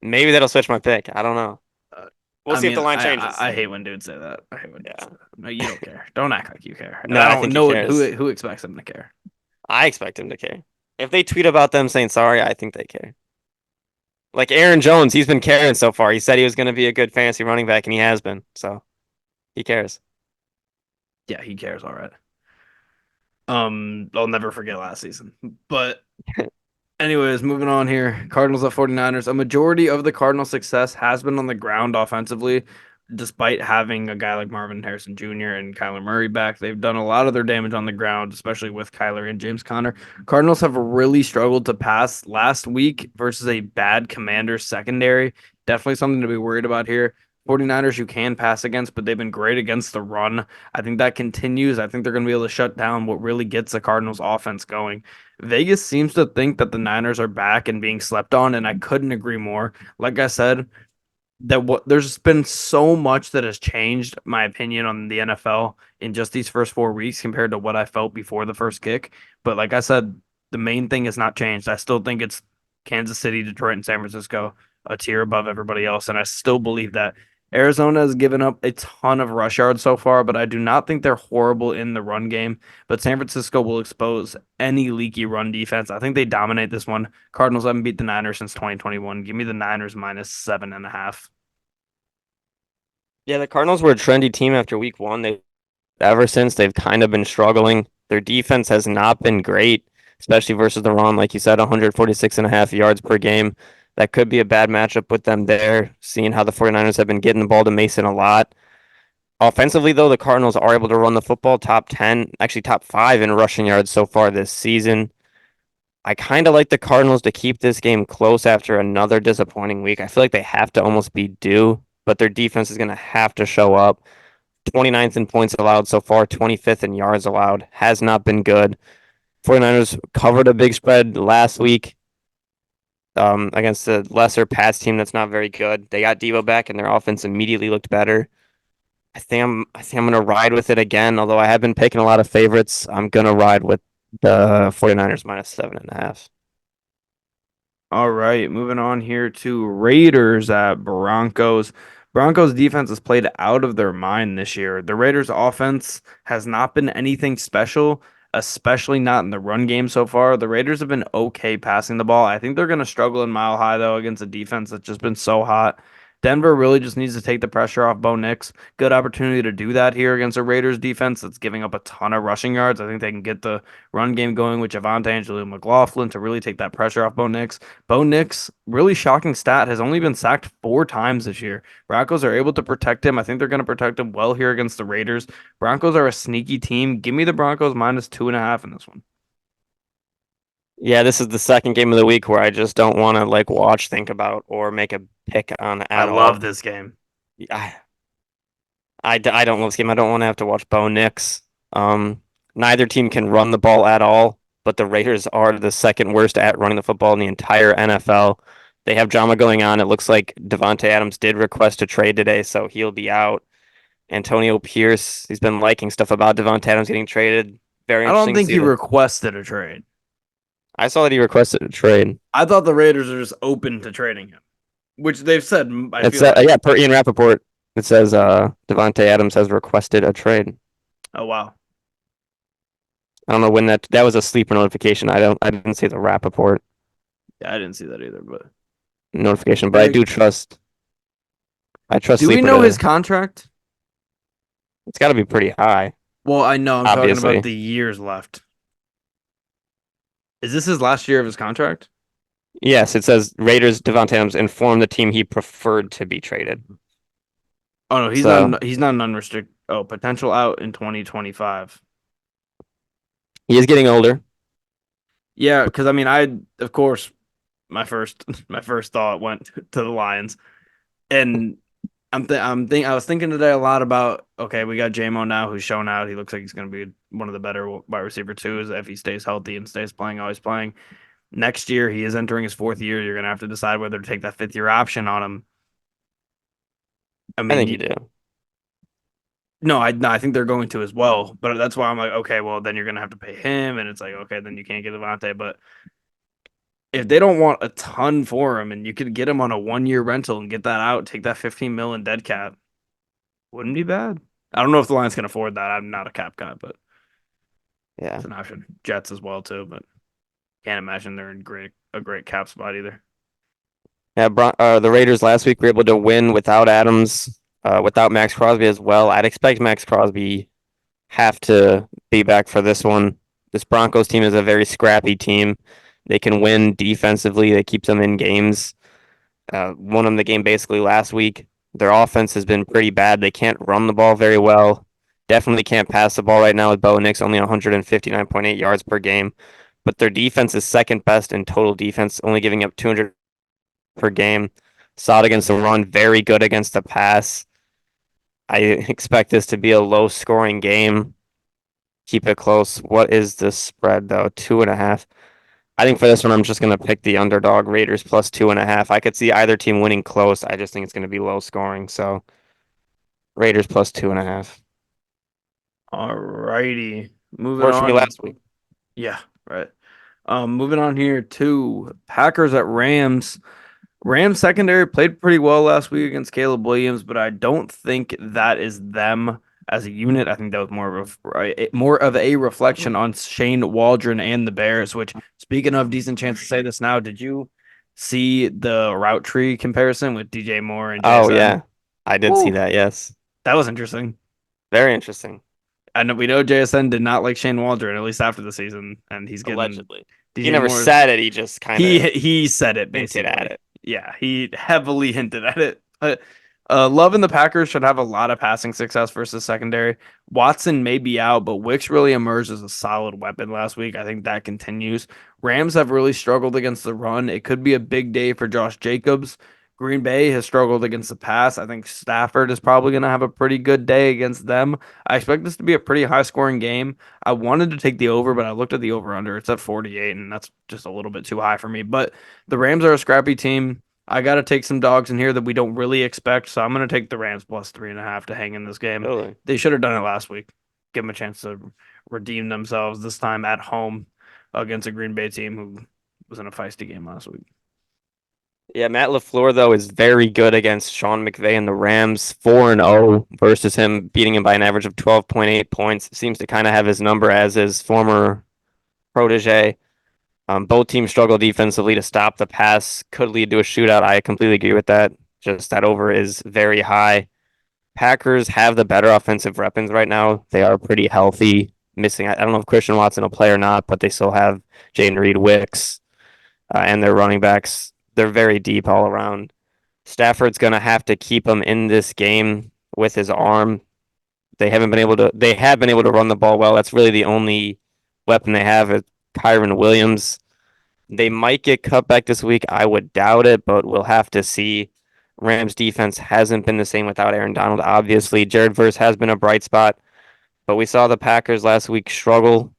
maybe that'll switch my pick. I don't know. Uh, We'll I see if the mean, line I, changes. I hate when dudes say that. I hate when dudes Yeah. say that. No, you don't care. Don't act like you care. No, I I don't think he know cares. who expects them to care. I expect him to care. If they tweet about them saying sorry, I think they care. Like Aaron Jones, he's been caring so far. He said he was going to be a good fantasy running back, and he has been. So he cares. Yeah, he cares. All right. I'll never forget last season. But anyways, moving on here. Cardinals at 49ers. A majority of the Cardinals' success has been on the ground offensively, despite having a guy like Marvin Harrison Jr. and Kyler Murray back. They've done a lot of their damage on the ground, especially with Kyler and James Conner. Cardinals have really struggled to pass last week versus a bad Commanders secondary. Definitely something to be worried about here. 49ers you can pass against, but they've been great against the run. I think that continues. I think they're going to be able to shut down what really gets the Cardinals offense going. Vegas seems to think that the Niners are back and being slept on, and I couldn't agree more. Like I said, there's been so much that has changed my opinion on the NFL in just these first 4 weeks compared to what I felt before the first kick. But like I said, the main thing has not changed. I still think it's Kansas City, Detroit, and San Francisco a tier above everybody else, and I still believe that. Arizona has given up a ton of rush yards so far, but I do not think they're horrible in the run game. But San Francisco will expose any leaky run defense. I think they dominate this one. Cardinals haven't beat the Niners since 2021. Give me the Niners -7.5. Yeah, the Cardinals were a trendy team after week one. They ever since they've kind of been struggling. Their defense has not been great, especially versus the run. Like you said, 146.5 yards per game. That could be a bad matchup with them there, seeing how the 49ers have been getting the ball to Mason a lot. Offensively, though, the Cardinals are able to run the football top 10, actually top 5 in rushing yards so far this season. I kind of like the Cardinals to keep this game close after another disappointing week. I feel like they have to almost be due, but their defense is going to have to show up. 29th in points allowed so far, 25th in yards allowed. Has not been good. 49ers covered a big spread last week against a lesser Pats team that's not very good. They got Devo back and their offense immediately looked better. I think I'm gonna ride with it again, although I have been picking a lot of favorites. I'm gonna ride with the 49ers -7.5. All right, moving on here to Raiders at Broncos. Broncos defense has played out of their mind this year. The Raiders offense has not been anything special, especially not in the run game so far. The Raiders have been okay passing the ball. I think they're going to struggle in Mile High though against a defense that's just been so hot. Denver really just needs to take the pressure off Bo Nix. Good opportunity to do that here against a Raiders defense that's giving up a ton of rushing yards. I think they can get the run game going with Javonte and Jaleel McLaughlin to really take that pressure off Bo Nix. Bo Nix, really shocking stat, has only been sacked 4 times this year. Broncos are able to protect him. I think they're going to protect him well here against the Raiders. Broncos are a sneaky team. Give me the Broncos -2.5 in this one. Yeah, this is the second game of the week where I just don't want to like watch, think about, or make a pick on I at love all. this game. I, I don't love this game. I don't want to have to watch Bo Nix. Neither team can run the ball at all, but the Raiders are the second worst at running the football in the entire NFL. They have drama going on. It looks like Devontae Adams did request a trade today, so he'll be out. Antonio Pierce, he's been liking stuff about Devontae Adams getting traded. Very I don't interesting to think see he that. requested a trade. I saw that he requested a trade. I thought the Raiders are just open to trading him, which they've said. I It's feel like, yeah, per Ian Rappaport, it says Devontae Adams has requested a trade. oh wow, I don't know when that was a sleeper notification. I didn't see the Rappaport yeah, I didn't see that either. But notification, but I Big. do trust. I trust Do we sleeper know his to. contract? It's got to be pretty high, Well, I know. I'm talking about obviously. the years left. Is this his last year of his contract? Yes, it says Raiders Devontae Adams informed the team he preferred to be traded. Oh no, he's So not. He's not an unrestricted. Oh, potential out in 2025. he is getting older. Yeah, because I mean, of course my first my first thought went to the Lions, and I was thinking today a lot about, okay, we got JMO now who's shown out. He looks like he's going to be one of the better wide receiver twos if he stays healthy and stays playing, always playing. Next year he is entering his 4th year. You're going to have to decide whether to take that 5th year option on him. I I think you mean, do. no, I think they're going to as well, but that's why I'm like, okay, well then you're going to have to pay him, and it's like, okay, then you can't get Devontae, but if they don't want a ton for him and you could get him on a 1 year rental and get that out, take that 15 mil in dead cap, wouldn't be bad. I don't know if the Lions can afford that. I'm not a cap guy, but Yeah. it's an option. Jets as well too, but can't imagine they're in a great cap spot either. Yeah, the Raiders last week were able to win without Adams, without Max Crosby as well. I'd expect Max Crosby have to be back for this one. This Broncos team is a very scrappy team. They can win defensively. They keep them in games. Won them the game basically last week. Their offense has been pretty bad. They can't run the ball very well. Definitely can't pass the ball right now with Bo Nix only 159.8 yards per game. But their defense is second best in total defense, only giving up 200 per game. Solid against the run, very good against the pass. I expect this to be a low scoring game. Keep it close. What is the spread though? 2.5. I think for this one, I'm just going to pick the underdog Raiders +2.5. I could see either team winning close. I just think it's going to be low scoring. So Raiders +2.5. All righty. Moving Worked for me on. last week. Yeah, right. Moving on here to Packers at Rams. Rams secondary played pretty well last week against Caleb Williams, but I don't think that is them as a unit. I think that was more of a reflection on Shane Waldron and the Bears. Which, speaking of, decent chance to say this now. Did you see the route tree comparison with DJ Moore and Oh, JSN? yeah. I did see Ooh, that. Yes. that was interesting. Very interesting. I know we know JSN did not like Shane Waldron, at least after the season, and he's getting Allegedly. He DJ never Moore's. said it. He just kind He of he said it hinted at basically. it. Yeah, he heavily hinted at it. Love and the Packers should have a lot of passing success versus secondary. Watson may be out, but Wicks really emerged as a solid weapon last week. I think that continues. Rams have really struggled against the run. It could be a big day for Josh Jacobs. Green Bay has struggled against the pass. I think Stafford is probably going to have a pretty good day against them. I expect this to be a pretty high scoring game. I wanted to take the over, but I looked at the over under. It's at 48, and that's just a little bit too high for me. But the Rams are a scrappy team. I got to take some dogs in here that we don't really expect, so I'm going to take the Rams +3.5 to hang in this game. Really? They should have done it last week. Give them a chance to redeem themselves this time at home against a Green Bay team who was in a feisty game last week. Yeah, Matt LaFleur, though, is very good against Sean McVay and the Rams, 4-0 versus him, beating him by an average of 12.8 points. Seems to kind of have his number as his former protege. Both teams struggle defensively to stop the pass. Could lead to a shootout. I completely agree with that. Just that over is very high. Packers have the better offensive weapons right now. They are pretty healthy. Missing, I don't know if Christian Watson will play or not, but they still have Jaden Reed, Wicks, and their running backs. They're very deep all around. Stafford's going to have to keep him in this game with his arm. They haven't been able to. They have been able to run the ball well. That's really the only weapon they have. Is Kyron Williams. They might get cut back this week. I would doubt it, but we'll have to see. Rams defense hasn't been the same without Aaron Donald. Obviously, Jared Verse has been a bright spot, but we saw the Packers last week struggle.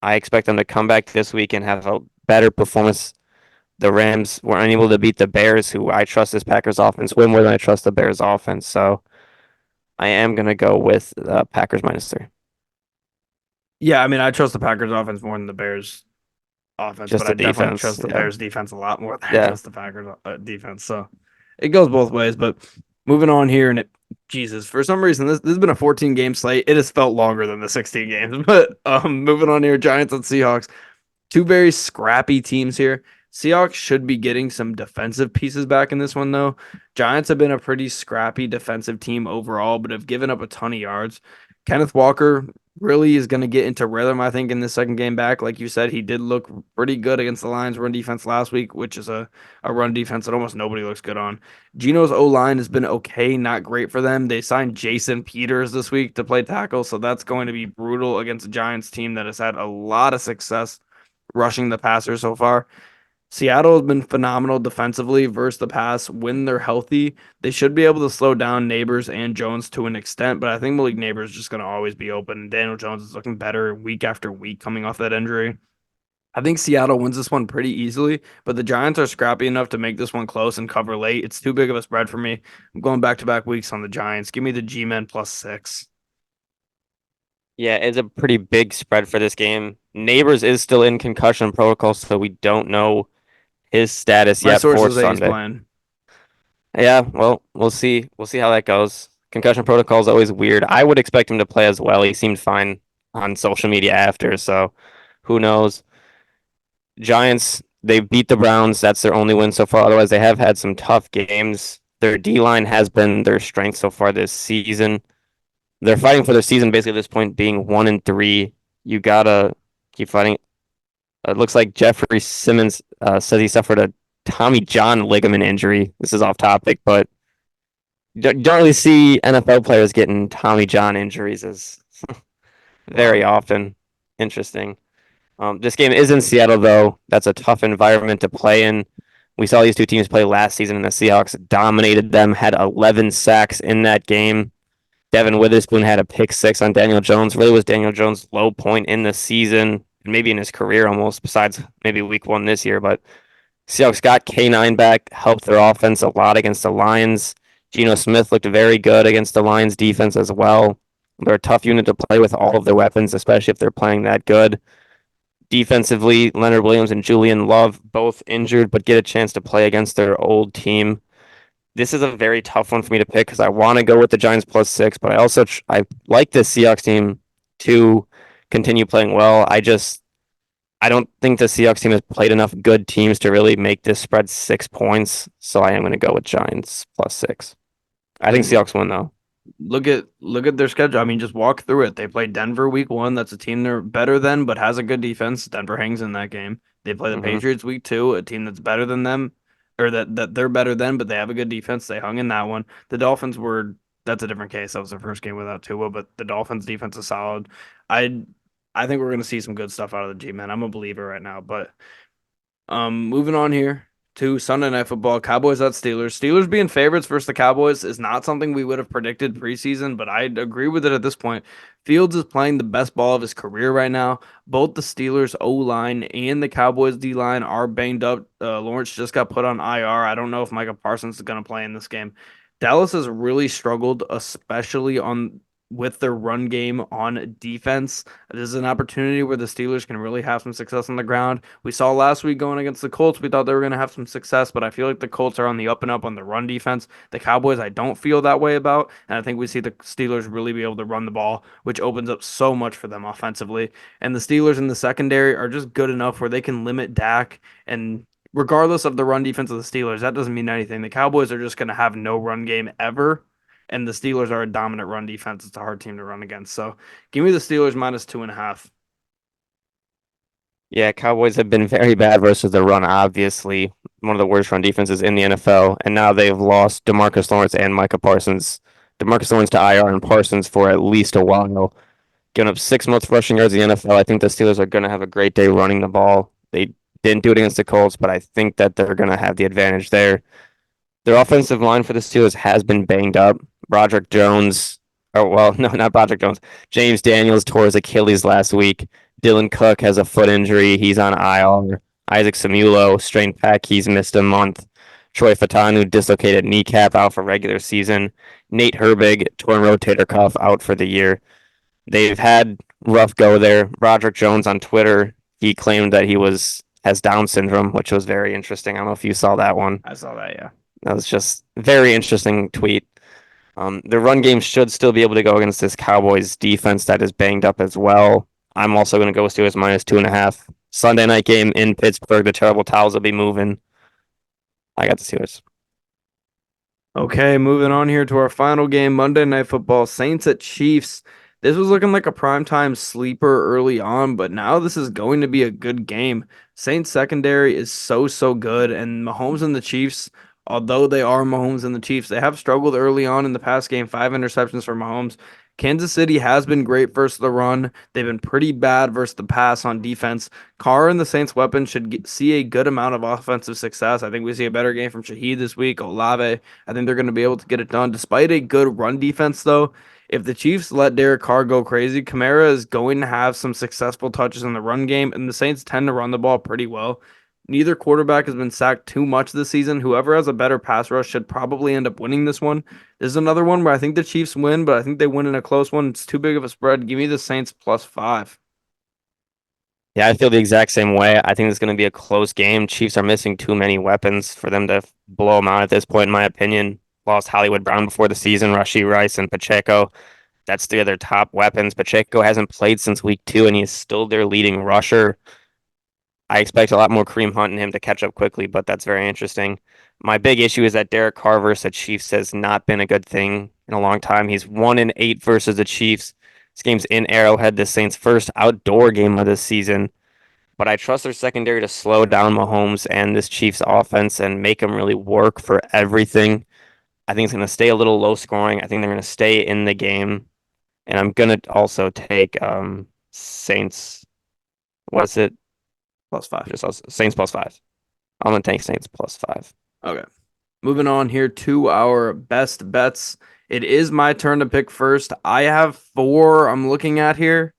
I expect them to come back this week and have a better performance. The Rams were unable to beat the Bears, who I trust this Packers offense way more than I trust the Bears offense. So I am going to go with Packers -3. Yeah, I mean, I trust the Packers offense more than the Bears offense, but Just I the definitely defense. trust the Yeah. Bears defense a lot more than I Yeah. trust the Packers defense. So it goes both ways. But moving on here, and Jesus, for some reason, this has been a 14 game slate. It has felt longer than the 16 games. But moving on here, Giants and Seahawks. Two very scrappy teams here. Seahawks should be getting some defensive pieces back in this one, though. Giants have been a pretty scrappy defensive team overall, but have given up a ton of yards. Kenneth Walker really is going to get into rhythm, I think, in this second game back. Like you said, he did look pretty good against the Lions run defense last week, which is a run defense that almost nobody looks good on. Geno's O line has been okay, not great for them. They signed Jason Peters this week to play tackle, so that's going to be brutal against a Giants team that has had a lot of success rushing the passer so far. Seattle has been phenomenal defensively versus the pass when they're healthy. They should be able to slow down Neighbors and Jones to an extent, but I think Malik Neighbors is just going to always be open. Daniel Jones is looking better week after week coming off that injury. I think Seattle wins this one pretty easily, but the Giants are scrappy enough to make this one close and cover late. It's too big of a spread for me. I'm going back to back weeks on the Giants. Give me the G Men +6. Yeah, it's a pretty big spread for this game. Neighbors is still in concussion protocol, so we don't know his status My yet for sources say he's Sunday. playing. Yeah, well, we'll see. We'll see how that goes. Concussion protocol is always weird. I would expect him to play as well. He seemed fine on social media after, so who knows? Giants, they beat the Browns. That's their only win so far. Otherwise, they have had some tough games. Their D line has been their strength so far this season. They're fighting for their season basically at this point, being 1-3. You gotta keep fighting. It looks like Jeffrey Simmons says he suffered a Tommy John ligament injury. This is off topic, but you don't really see NFL players getting Tommy John injuries as very Wow. often. Interesting. This game is in Seattle, though. That's a tough environment to play in. We saw these two teams play last season, and the Seahawks dominated them, had 11 sacks in that game. Devin Witherspoon had a pick six on Daniel Jones. Really was Daniel Jones' low point in the season, maybe in his career almost, besides maybe week one this year. But Seahawks got K9 back, helped their offense a lot against the Lions. Geno Smith looked very good against the Lions defense as well. They're a tough unit to play with all of their weapons, especially if they're playing that good. Defensively, Leonard Williams and Julian Love both injured, but get a chance to play against their old team. This is a very tough one for me to pick because I want to go with the Giants +6, but I also I like this Seahawks team to continue playing well. I don't think the Seahawks team has played enough good teams to really make this spread 6 points, so I am going to go with Giants +6. I think And Seahawks win though. look at their schedule. I mean, just walk through it. They played Denver week one. That's a team they're better than, but has a good defense. Denver hangs in that game. They play the hmm Patriots week two, a team that's better than them, or that they're better than, but they have a good defense. They hung in that one. The Dolphins were that's a different case. That was their first game without Tua, but the Dolphins defense is solid. I I think we're gonna see some good stuff out of the G men. I'm a believer right now, but moving on here to Sunday Night Football, Cowboys at Steelers. Steelers being favorites versus the Cowboys is not something we would have predicted preseason, but I agree with it at this point. Fields is playing the best ball of his career right now. Both the Steelers O line and the Cowboys D line are banged up. Lawrence just got put on IR. I don't know if Micah Parsons is going to play in this game. Dallas has really struggled, especially on with their run game on defense. This is an opportunity where the Steelers can really have some success on the ground. We saw last week going against the Colts, we thought they were going to have some success, but I feel like the Colts are on the up and up on the run defense. The Cowboys, I don't feel that way about, and I think we see the Steelers really be able to run the ball, which opens up so much for them offensively. And the Steelers in the secondary are just good enough where they can limit Dak and regardless of the run defense of the Steelers, that doesn't mean anything. The Cowboys are just going to have no run game ever, and the Steelers are a dominant run defense. It's a hard team to run against. So give me the Steelers minus 2.5. Yeah, Cowboys have been very bad versus the run, obviously. One of the worst run defenses in the NFL. And now they've lost DeMarcus Lawrence and Micah Parsons. DeMarcus Lawrence to IR and Parsons for at least a while. Giving up six most rushing yards in the NFL. I think the Steelers are going to have a great day running the ball. They didn't do it against the Colts, but I think that they're going to have the advantage there. Their offensive line for the Steelers has been banged up. Broderick Jones, oh well, no, not Broderick Jones. James Daniels tore his Achilles last week. Dylan Cook has a foot injury. He's on IR. Isaac Samuelo, strained pec. He's missed a month. Troy Fatanu, dislocated kneecap, out for regular season. Nate Herbig, torn rotator cuff, out for the year. They've had rough go there. Broderick Jones on Twitter, he claimed that has Down syndrome, which was very interesting. I don't know if you saw that one. I saw that, yeah. That was just very interesting tweet. The run game should still be able to go against this Cowboys defense that is banged up as well. I'm also going to go with Steelers minus 2.5. Sunday night game in Pittsburgh. The terrible towels will be moving. I got the Steelers. Okay, moving on here to our final game, Monday Night Football, Saints at Chiefs. This was looking like a primetime sleeper early on, but now this is going to be a good game. Saints secondary is so good, and Mahomes and the Chiefs, although they are Mahomes and the Chiefs, they have struggled early on in the past game. 5 interceptions for Mahomes. Kansas City has been great versus the run. They've been pretty bad versus the pass on defense. Carr and the Saints weapons should see a good amount of offensive success. I think we see a better game from Shaheed this week. Olave, I think they're going to be able to get it done. Despite a good run defense, though, if the Chiefs let Derek Carr go crazy, Kamara is going to have some successful touches in the run game, and the Saints tend to run the ball pretty well. Neither quarterback has been sacked too much this season. Whoever has a better pass rush should probably end up winning this one. This is another one where I think the Chiefs win, but I think they win in a close one. It's too big of a spread. Give me the Saints +5. Yeah, I feel the exact same way. I think it's going to be a close game. Chiefs are missing too many weapons for them to blow them out at this point, in my opinion. Lost Hollywood Brown before the season, Rashee Rice and Pacheco. That's three of their top weapons. Pacheco hasn't played since week 2, and he's still their leading rusher. I expect a lot more Kareem Hunt in him to catch up quickly, but that's very interesting. My big issue is that Derek Carr versus the Chiefs has not been a good thing in a long time. He's 1-8 versus the Chiefs. This game's in Arrowhead, the Saints' first outdoor game of the season. But I trust their secondary to slow down Mahomes and this Chiefs offense and make them really work for everything. I think it's going to stay a little low scoring. I think they're going to stay in the game. And I'm going to also take Saints. What's it? +5. Just Saints +5. I'm going to take Saints +5. Okay. Moving on here to our best bets. It is my turn to pick first. I have 4 I'm looking at here,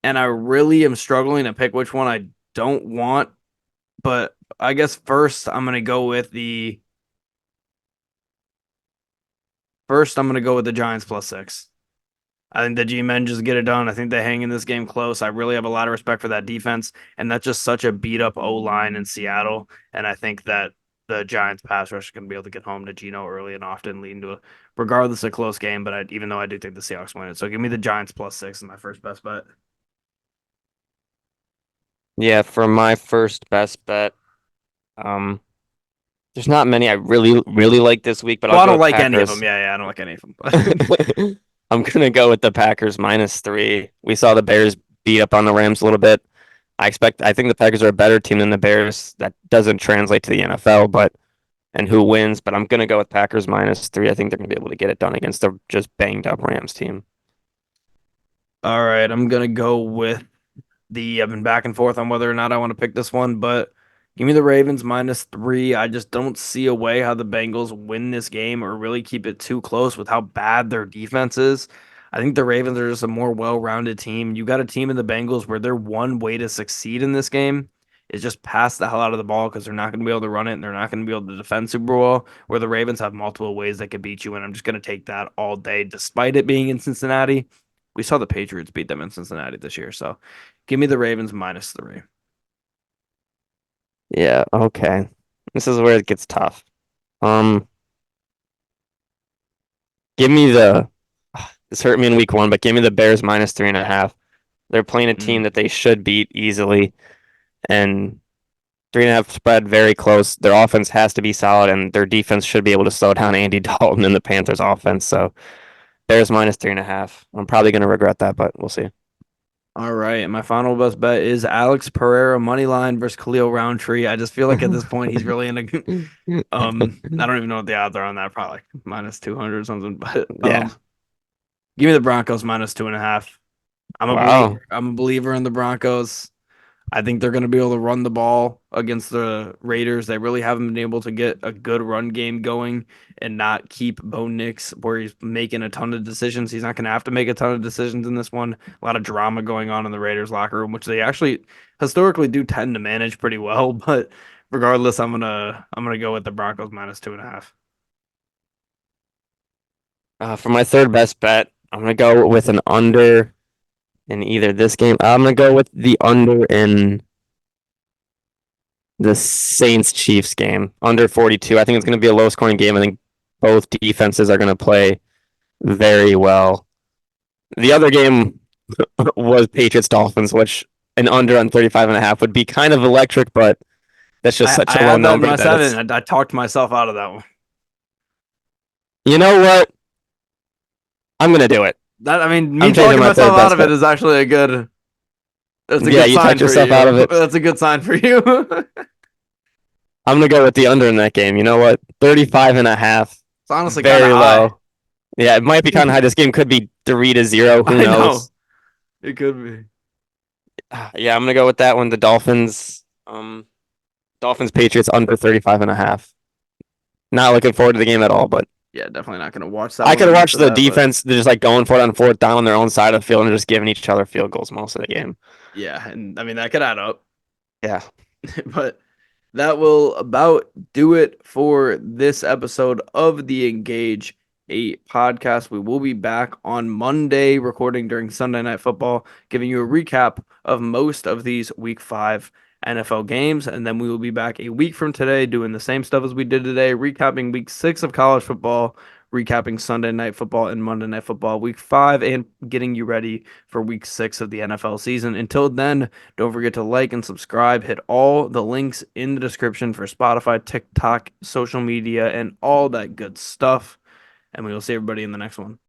and I really am struggling to pick which one I don't want. But I guess first I'm going to go with the Giants +6. I think the G-men just get it done. I think they hang in this game close. I really have a lot of respect for that defense, and that's just such a beat-up O-line in Seattle. And I think that the Giants pass rush is going to be able to get home to Geno early and often, leading to regardless a close game. But even though I do think the Seahawks win it, so give me the Giants +6 in my first best bet. Yeah, for my first best bet, um, there's not many I really like this week, but Well, I'll I go don't with like any of Packers. them. Yeah, I don't like any of them. I'm gonna go with the Packers -3. We saw the Bears beat up on the Rams a little bit. I think the Packers are a better team than the Bears. That doesn't translate to the NFL, but and who wins, but I'm gonna go with Packers -3. I think they're gonna be able to get it done against the just banged up Rams team. All right, I'm gonna go with I've been back and forth on whether or not I want to pick this one, but give me the Ravens -3. I just don't see a way how the Bengals win this game or really keep it too close with how bad their defense is. I think the Ravens are just a more well-rounded team. You got a team in the Bengals where their one way to succeed in this game is just pass the hell out of the ball because they're not going to be able to run it and they're not going to be able to defend super well. Where the Ravens have multiple ways they could beat you, and I'm just going to take that all day, despite it being in Cincinnati. We saw the Patriots beat them in Cincinnati this year, so give me the Ravens -3. Yeah, okay. This is where it gets tough. Um, give me the this hurt me in week 1, but give me the Bears -3.5. They're playing a team Mm. that they should beat easily, and 3.5 spread, very close. Their offense has to be solid, and their defense should be able to slow down Andy Dalton and the Panthers offense. So Bears minus 3.5. I'm probably going to regret that, but we'll see. All right, and my final best bet is Alex Pereira money line versus Khalil Roundtree. I just feel like at this point he's really in a I don't even know what the odds are on that, probably like minus 200 or something. But Yeah. give me the Broncos minus 2.5. I'm a Wow. believer. I'm a believer in the Broncos. I think they're going to be able to run the ball against the Raiders. They really haven't been able to get a good run game going and not keep Bo Nix where he's making a ton of decisions. He's not going to have to make a ton of decisions in this one. A lot of drama going on in the Raiders locker room, which they actually historically do tend to manage pretty well. But regardless, I'm gonna go with the Broncos minus 2.5. For my third best bet, I'm going to go with an under in either this game. I'm going to go with the under in the Saints Chiefs game, under 42. I think it's going to be a low scoring game. I think both defenses are going to play very well. The other game was Patriots Dolphins, which an under on 35.5 would be kind of electric, but that's just such I a low had that in number my that it's, seven. I talked myself out of that one. you know what? I'm going to do it. That I mean, me I'm changing talking my myself third out best of it bet. is actually a good. That's a Yeah, good you sign talked for yourself out of you. it. That's a good sign for you. I'm going to go with the under in that game. You know what? 35.5. It's honestly kind of Very high. low. Yeah, it might be kind of high. This game could be 3-0. Who I know knows? it could be. Yeah, I'm gonna go with that one. The Dolphins, Dolphins Patriots under 35.5. Not looking forward to the game at all, but Yeah, definitely not gonna watch that I one could or watch much of the that, but defense. They're just like going for it on fourth down on their own side of the field and just giving each other field goals most of the game. yeah, and I mean that could add up. Yeah. But that will about do it for this episode of the Engage 8 podcast. We will be back on Monday, recording during Sunday Night Football, giving you a recap of most of these Week 5 NFL games. And then we will be back a week from today doing the same stuff as we did today, recapping Week 6 of college football, recapping Sunday Night Football and Monday Night Football Week 5, and getting you ready for Week 6 of the NFL season. Until then, don't forget to like and subscribe. Hit all the links in the description for Spotify, TikTok, social media, and all that good stuff. And we will see everybody in the next one.